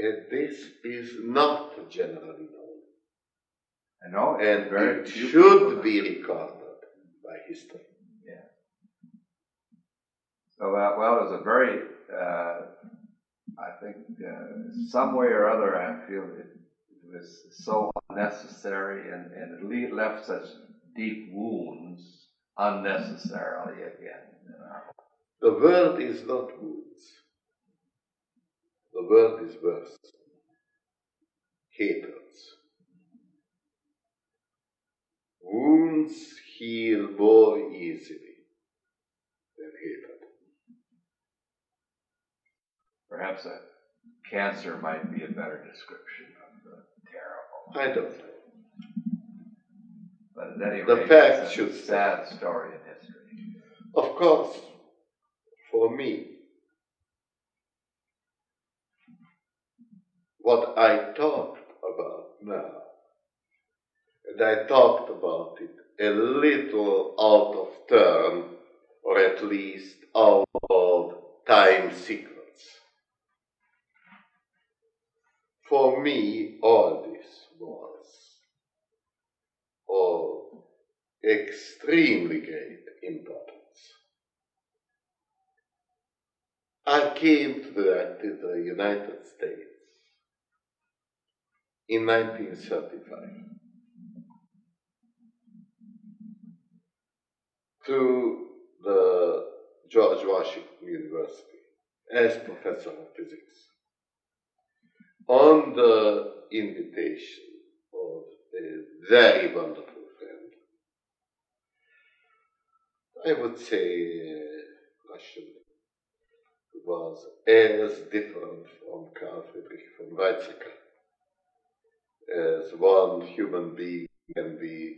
And this is not generally known. I know, And very it few should be recorded by history. Yeah. So, well, it was a very, I think, some way or other, I feel it was so unnecessary, and it left such deep wounds unnecessarily again. The word is not wounds. The word is worse. Hatreds. Wounds heal more easily than hatred. Perhaps a cancer might be a better description of the terrible. I don't know. But at any The rate, fact it's should a sad story in history. Of course, for me, what I talked about now, and I talked about it a little out of turn, or at least out of time sequence. For me, all this was of extremely great importance. I came to the United States in 1935 to the George Washington University as professor of physics on the invitation of a very wonderful friend. I would say Russian, who was as different from Carl Friedrich von Weizsäcker as one human being can be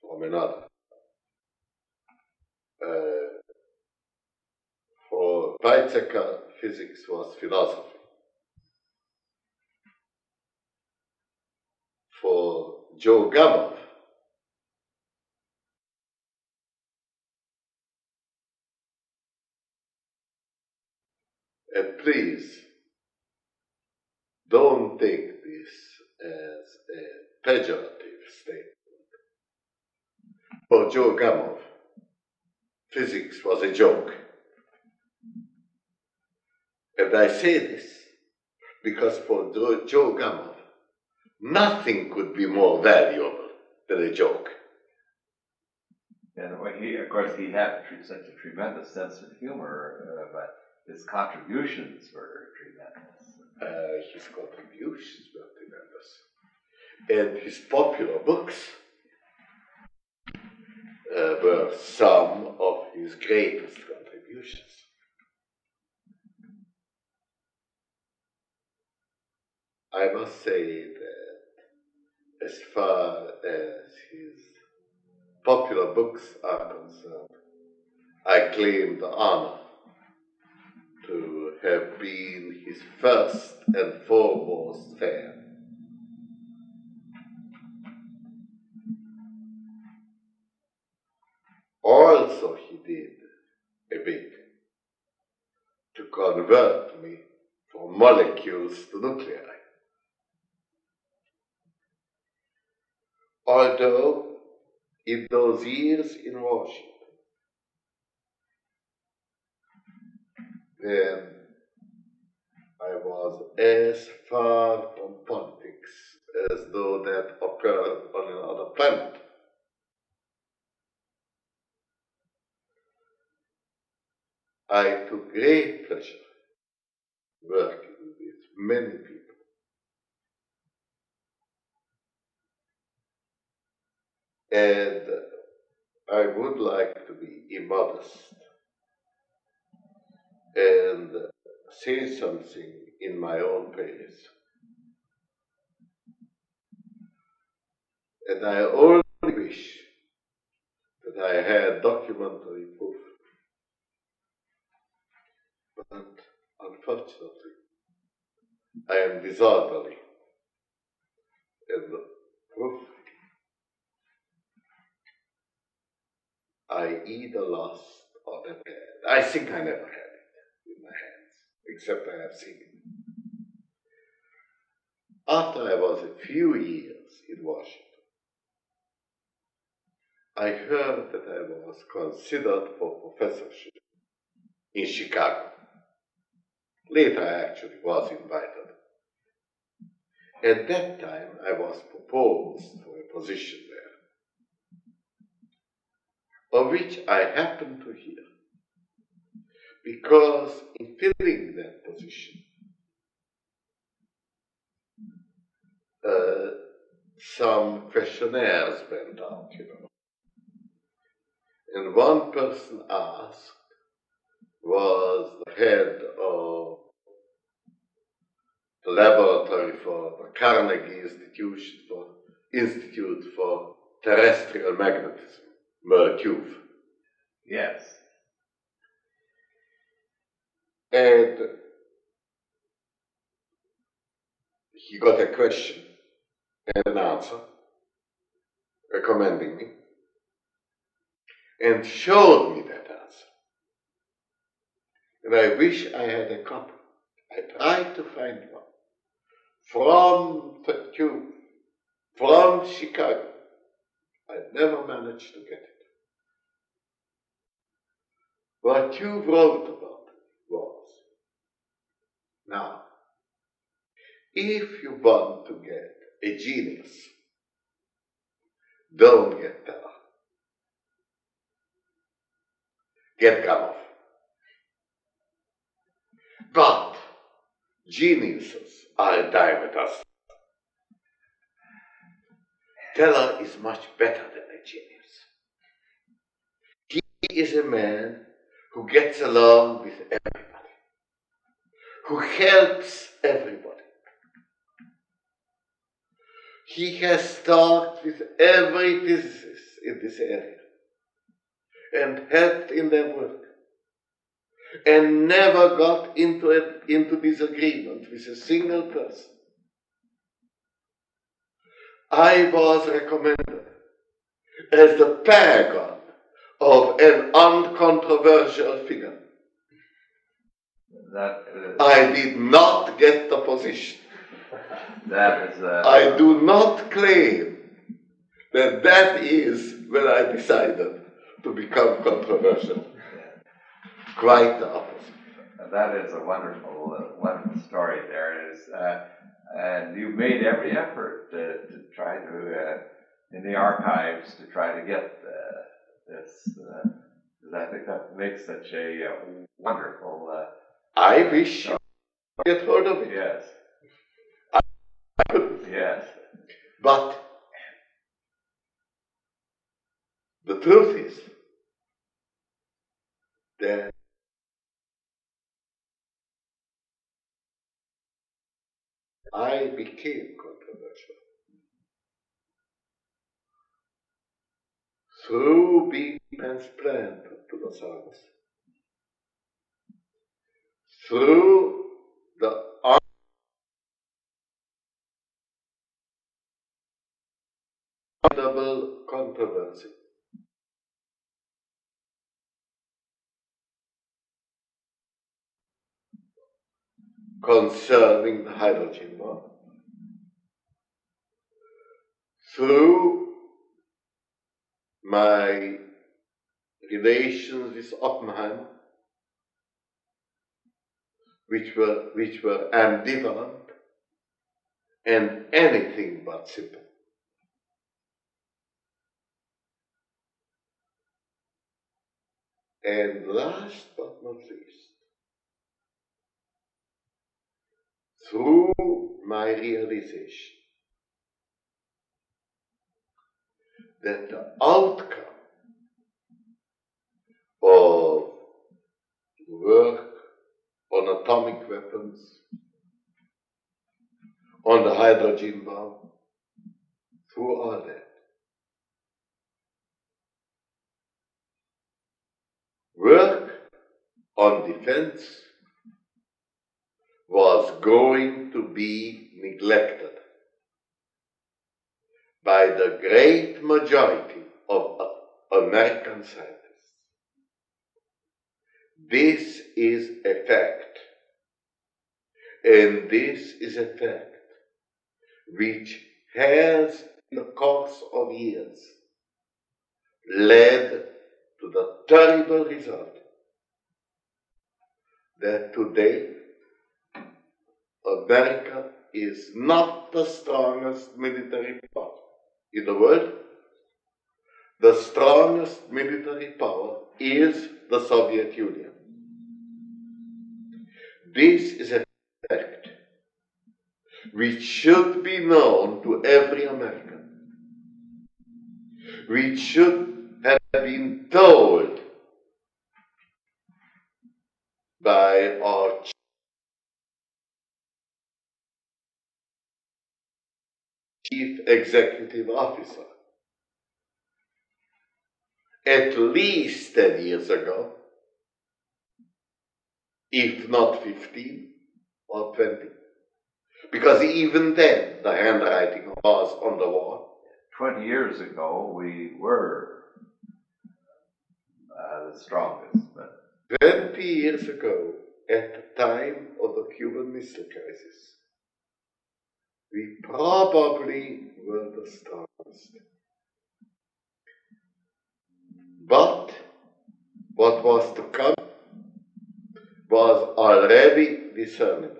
from another. For Weizsäcker, physics was philosophy. For Joe Gamow, and please don't take this as a pejorative statement. For Joe Gamow, physics was a joke. And I say this because for Joe Gamow, nothing could be more valuable than a joke. And of course, he had such a tremendous sense of humor, but his contributions were tremendous. His contributions were tremendous. And his popular books were some of his greatest contributions. I must say that as far as his popular books are concerned, I claim the honor to have been his first and foremost fan. also he did a bit to convert me from molecules to nuclei. Although in those years in Washington, then I was as far from politics as though that occurred on another planet. I took great pleasure working with many people. And I would like to be immodest and say something in my own praise. And I only wish that I had documentary proof. But unfortunately, I am disorderly. And the proof I either lost or never had. I think I never had it in my hands, except I have seen it. After I was a few years in Washington, I heard that I was considered for professorship in Chicago. Later, I actually was invited. At that time, I was proposed for a position there, of which I happened to hear, because in filling that position, some questionnaires went out, and one person asked was the head of the laboratory for the Carnegie Institute for Terrestrial Magnetism, Mercuve. Yes. And he got a question and an answer recommending me, and showed me that answer. And I wish I had a copy. I tried to find one from the tube, from Chicago. I never managed to get it. What you wrote about was, now, if you want to get a genius, don't get Teller. Get Gamow. But geniuses are a dime a dozen. Teller is much better than a genius. He is a man who gets along with everybody, who helps everybody. He has talked with every physicist in this area and helped in their work, and never got into disagreement with a single person. I was recommended as the paragon of an uncontroversial figure. I did not get the position. I do not claim that that is when I decided to become controversial. Quite the opposite. That is a wonderful, wonderful story there. And you've made every effort to try to, in the archives, to try to get this. I think that makes such a wonderful. I wish you could get hold of it. Yes. I couldn't. Yes. But the truth is that I became controversial through being transplanted to the South, through the unavoidable controversy concerning the hydrogen bomb through my relations with Oppenheimer, which were ambivalent and anything but simple. And last but not least, through my realization that the outcome of work on atomic weapons, on the hydrogen bomb, through all that, work on defense was going to be neglected by the great majority of American scientists. This is a fact, and this is a fact which has, in the course of years, led to the terrible result that today America is not the strongest military power in the world. The strongest military power is the Soviet Union. This is a fact which should be known to every American, which should have been told by our chief executive officer at least 10 years ago, if not 15 or 20. Because even then, the handwriting was on the wall. 20 years ago, we were the strongest. But 20 years ago, at the time of the Cuban Missile Crisis, we probably were the strongest. But what was to come was already discernible.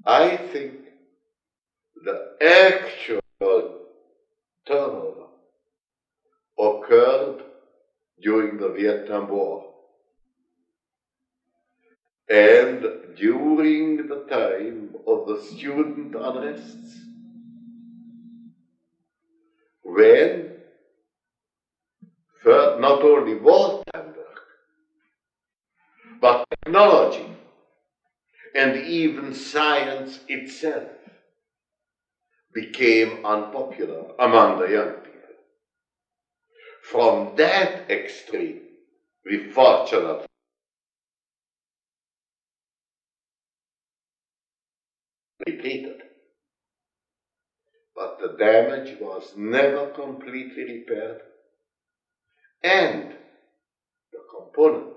I think the actual turnover occurred during the Vietnam War and during the time of the student unrests, when not only wartime work, but technology and even science itself became unpopular among the young people. From that extreme, we fortunately retreated. But the damage was never completely repaired, and the component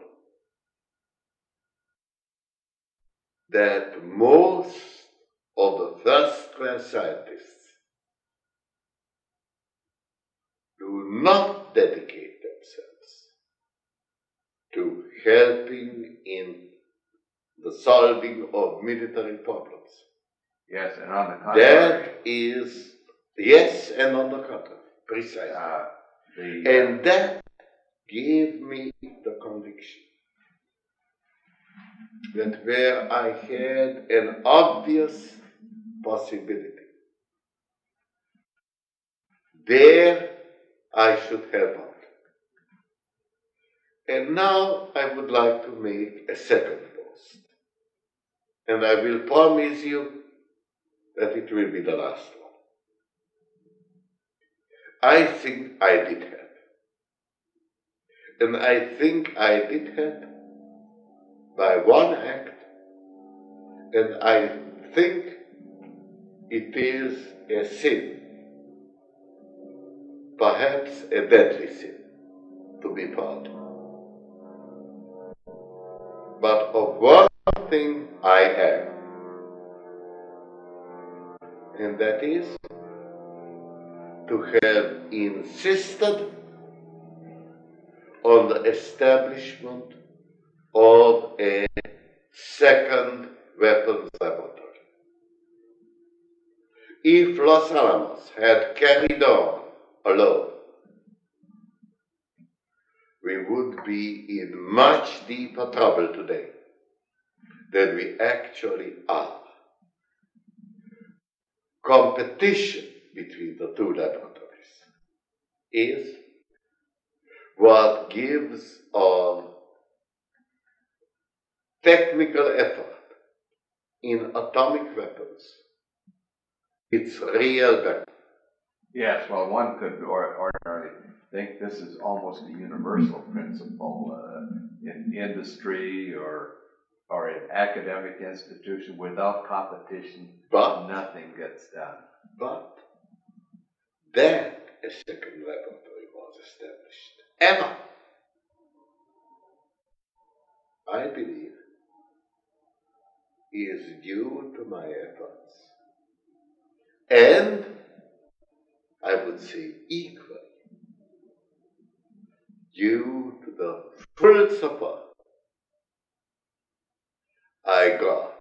that most of the first-class scientists do not dedicate themselves to helping in the solving of military problems. yes, and on the contrary, That is, yes, and on the contrary, precisely. And that gave me the conviction that where I had an obvious possibility, there I should help out. And now I would like to make a second boast. And I will promise you that it will be the last one. I think I did help. And I think I did help by one act, and I think it is a sin, perhaps a deadly sin, to be proud. But of one one thing I am, and that is to have insisted on the establishment of a second weapons laboratory. If Los Alamos had carried on alone, we would be in much deeper trouble today than we actually are. Competition between the two laboratories is what gives our technical effort in atomic weapons its real value. Yes, well, one could ordinarily think this is almost a universal principle in industry or in academic institution. Without competition, nothing gets done. But that a second laboratory was established ever, I believe, is due to my efforts, and I would say equally due to the full support I got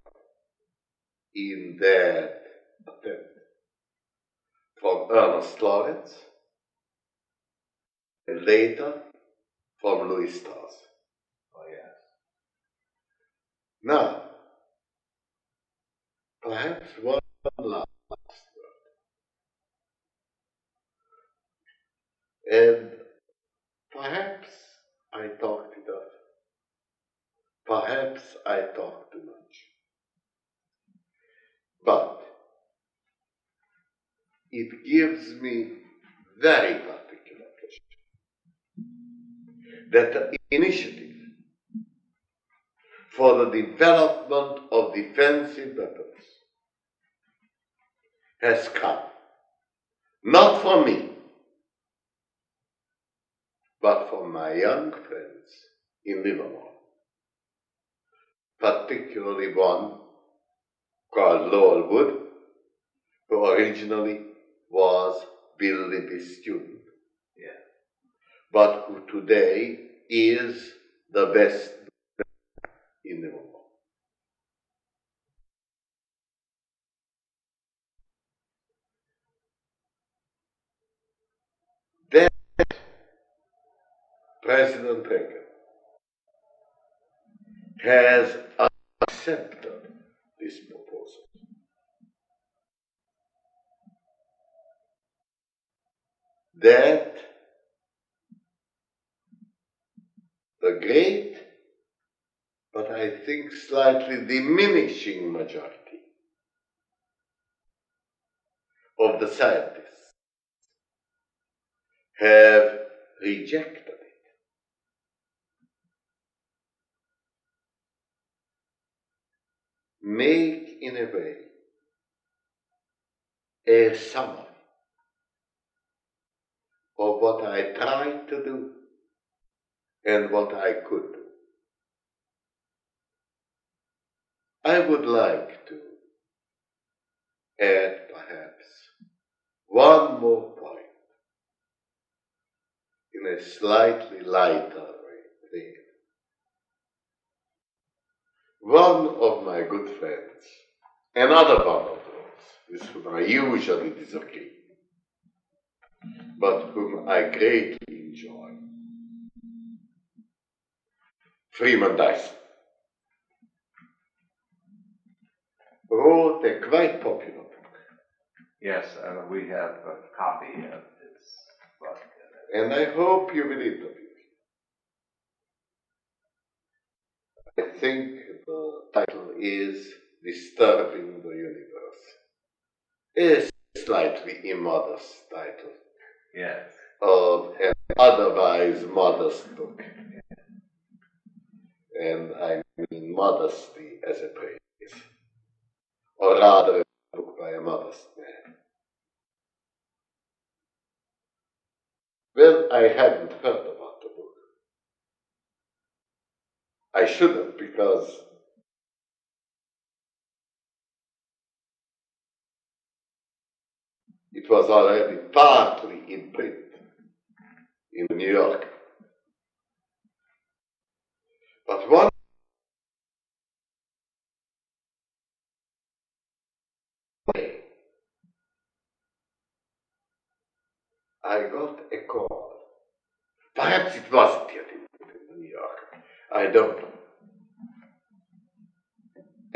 in that attempt from Ernest Lawrence, and later from Louis Strauss. Oh, yes. Now, perhaps one last word, and perhaps I talked enough, perhaps I talked too much, but it gives me very particular pleasure that the initiative for the development of defensive weapons has come, not from me, but from my young friends in Livermore, particularly one called Lowell Wood, who originally was Bill Libby's student, but who today is the best in Livermore. Then President Reagan has accepted this proposal. That the great, but I think slightly diminishing majority of the scientists have rejected it. Make, in a way, a summary of what I tried to do and what I could do. I would like to add perhaps one more point in a slightly lighter way. One of my good friends, another one of those with whom I usually disagree, but whom I greatly enjoy, Freeman Dyson, wrote a quite popular book. Yes, we have a copy of his book. And I hope you will interview him. I think the title is Disturbing the Universe. A slightly immodest title. Yes. Of an otherwise modest book. And I mean modesty as a praise. Or rather, a book by a modest man. Well, I hadn't heard about the book. I should have, because it was already partly in print in New York. But one day, I got a call. Perhaps it wasn't yet in New York. I don't know.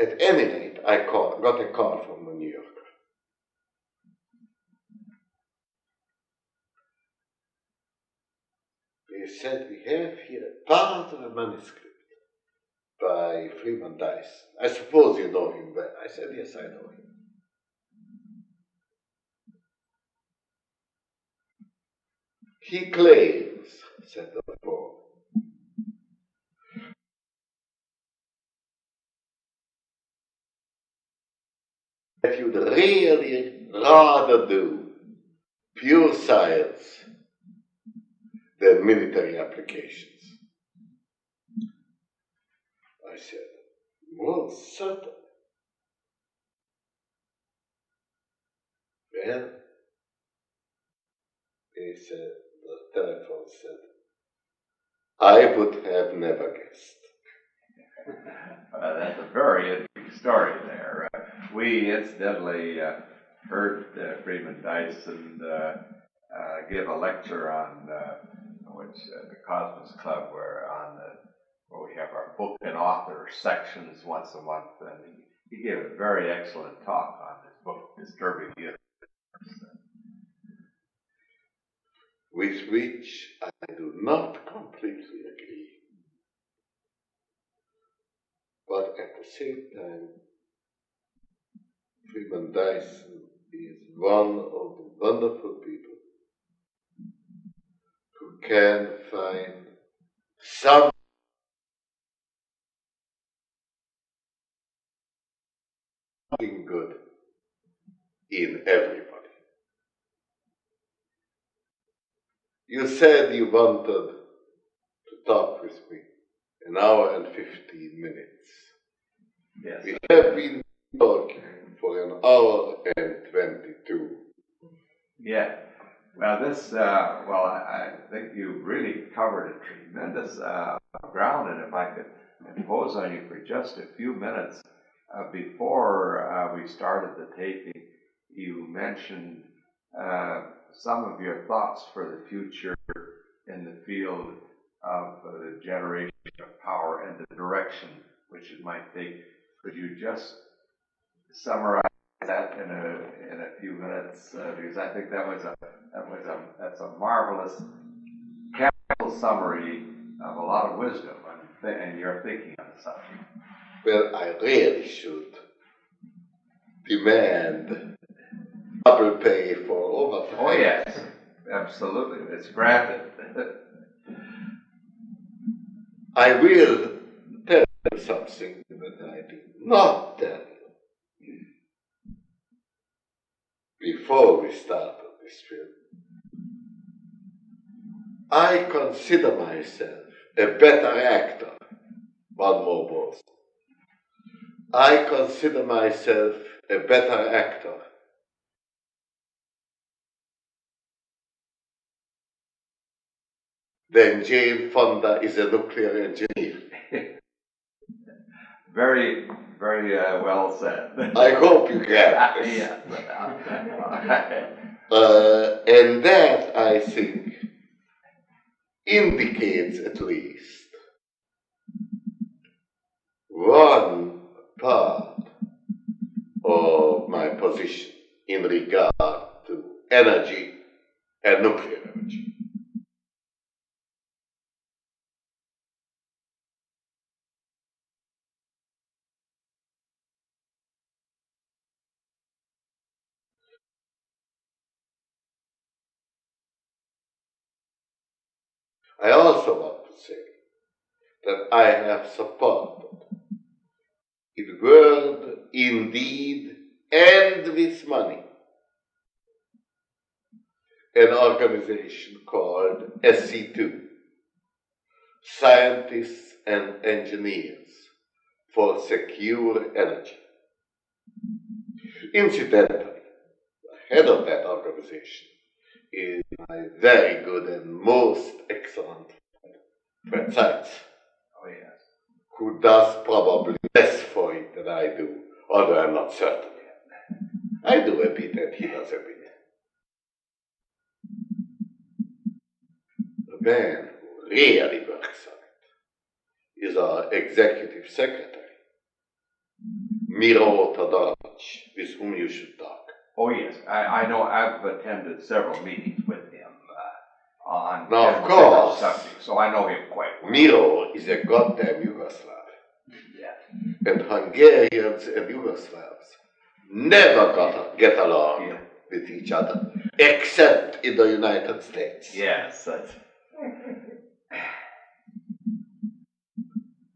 At any rate, I got a call from the New Yorker. They said, we have here part of a manuscript by Freeman Dyson. I suppose you know him well. I said, yes, I know him. He claims, said the report, that you'd really rather do pure science than military applications. I said, well, certainly. Well, he said, the telephone said, I would have never guessed. That's a very interesting story there. We incidentally heard Freeman Dyson give a lecture on the Cosmos Club, where we have our book and author sections once a month, and he gave a very excellent talk on his book, Disturbing the Universe. With which I do not completely agree. But at the same time, Freeman Dyson is one of the wonderful people who can find something good in everybody. You said you wanted to talk with me an hour and 15 minutes. Yes. We have been talking for an hour and 22. Yeah. Well, I think you really covered a tremendous ground, and if I could impose on you for just a few minutes, before we started the taping, you mentioned some of your thoughts for the future in the field of the generation of power and the direction which it might take. Could you just summarize that in a few minutes? Because I think that's a marvelous capital summary of a lot of wisdom and your thinking on the subject. Well, I really should demand double pay for overtime. Oh yes, absolutely. It's granted. I will tell you something that I did not tell you before we started this film. I consider myself a better actor. One more boast. I consider myself a better actor than Jane Fonda is a nuclear engineer. Very, very well said. I hope you get this. Yes. And that, I think, indicates at least one part of my position in regard to energy and nuclear energy. I also want to say that I have supported, in word, in deed, and with money, an organization called SC2, Scientists and Engineers for Secure Energy. Incidentally, head of that organization is my very good and most excellent friend Science, Oh, yes. who does probably less for it than I do, although I'm not certain. I do a bit and he does a bit. The man who really works on it is our executive secretary, Miro Todorovic, with whom you should talk. Oh, yes. I know I've attended several meetings with him on Now, of different course, subjects, so I know him quite well. Miro is a goddamn Yugoslav. Yeah. And Hungarians and Yugoslavs never get along with each other, except in the United States. Yes, that's...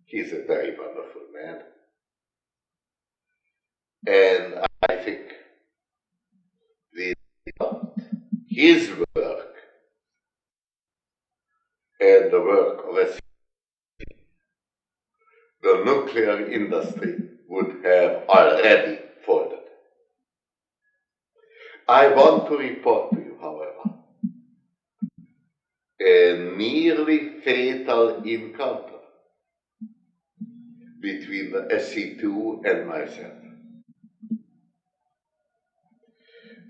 He's a very wonderful man. And I think his work and the work of the nuclear industry would have already folded. I want to report to you, however, a nearly fatal encounter between the SC2 and myself.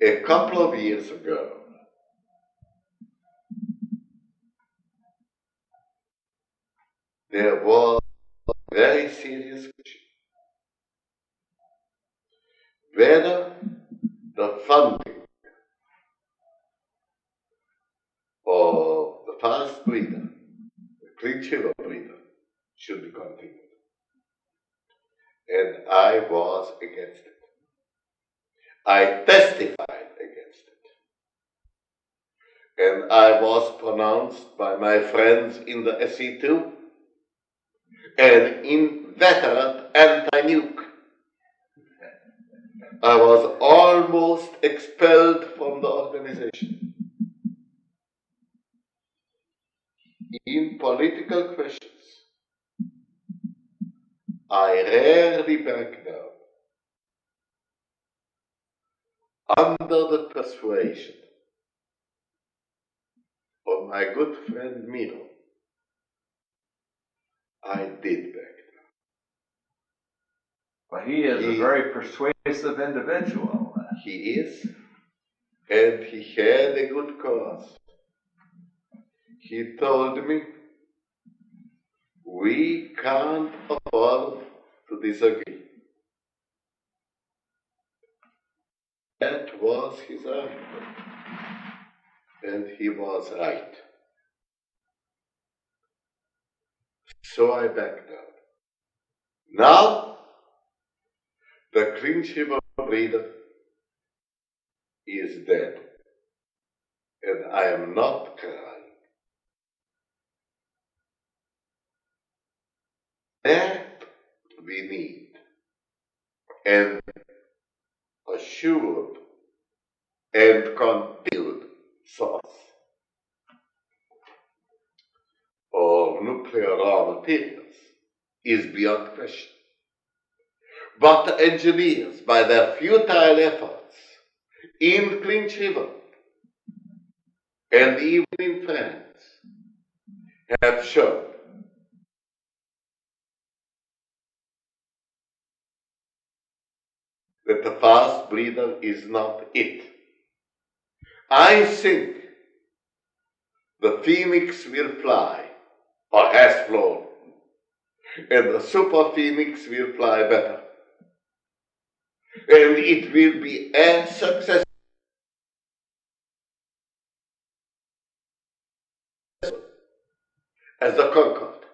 A couple of years ago, there was a very serious question whether the funding of the fast breeder, the clean sugar breeder, should be continued. And I was against it. I testified against it. And I was pronounced by my friends in the SC2 an inveterate anti-nuke. I was almost expelled from the organization. In political questions, I rarely back down under the persuasion of my good friend Miro. I did back down. But he is a very persuasive individual. He is, and he had a good cause. He told me, we can't afford to disagree. That was his argument, and he was right. So I backed down. Now, the clean sugar breeder is dead, and I am not crying. That we need an assured and continued source of nuclear raw materials is beyond question. But the engineers, by their futile efforts in clean sugar and even in France, have shown that the fast breeder is not it. I think the phoenix will fly, or has flown, and the super phoenix will fly better. And it will be as successful as the Concorde.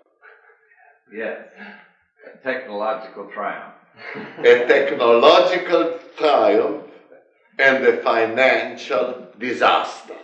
Yes, a technological triumph. A technological triumph and a financial disaster.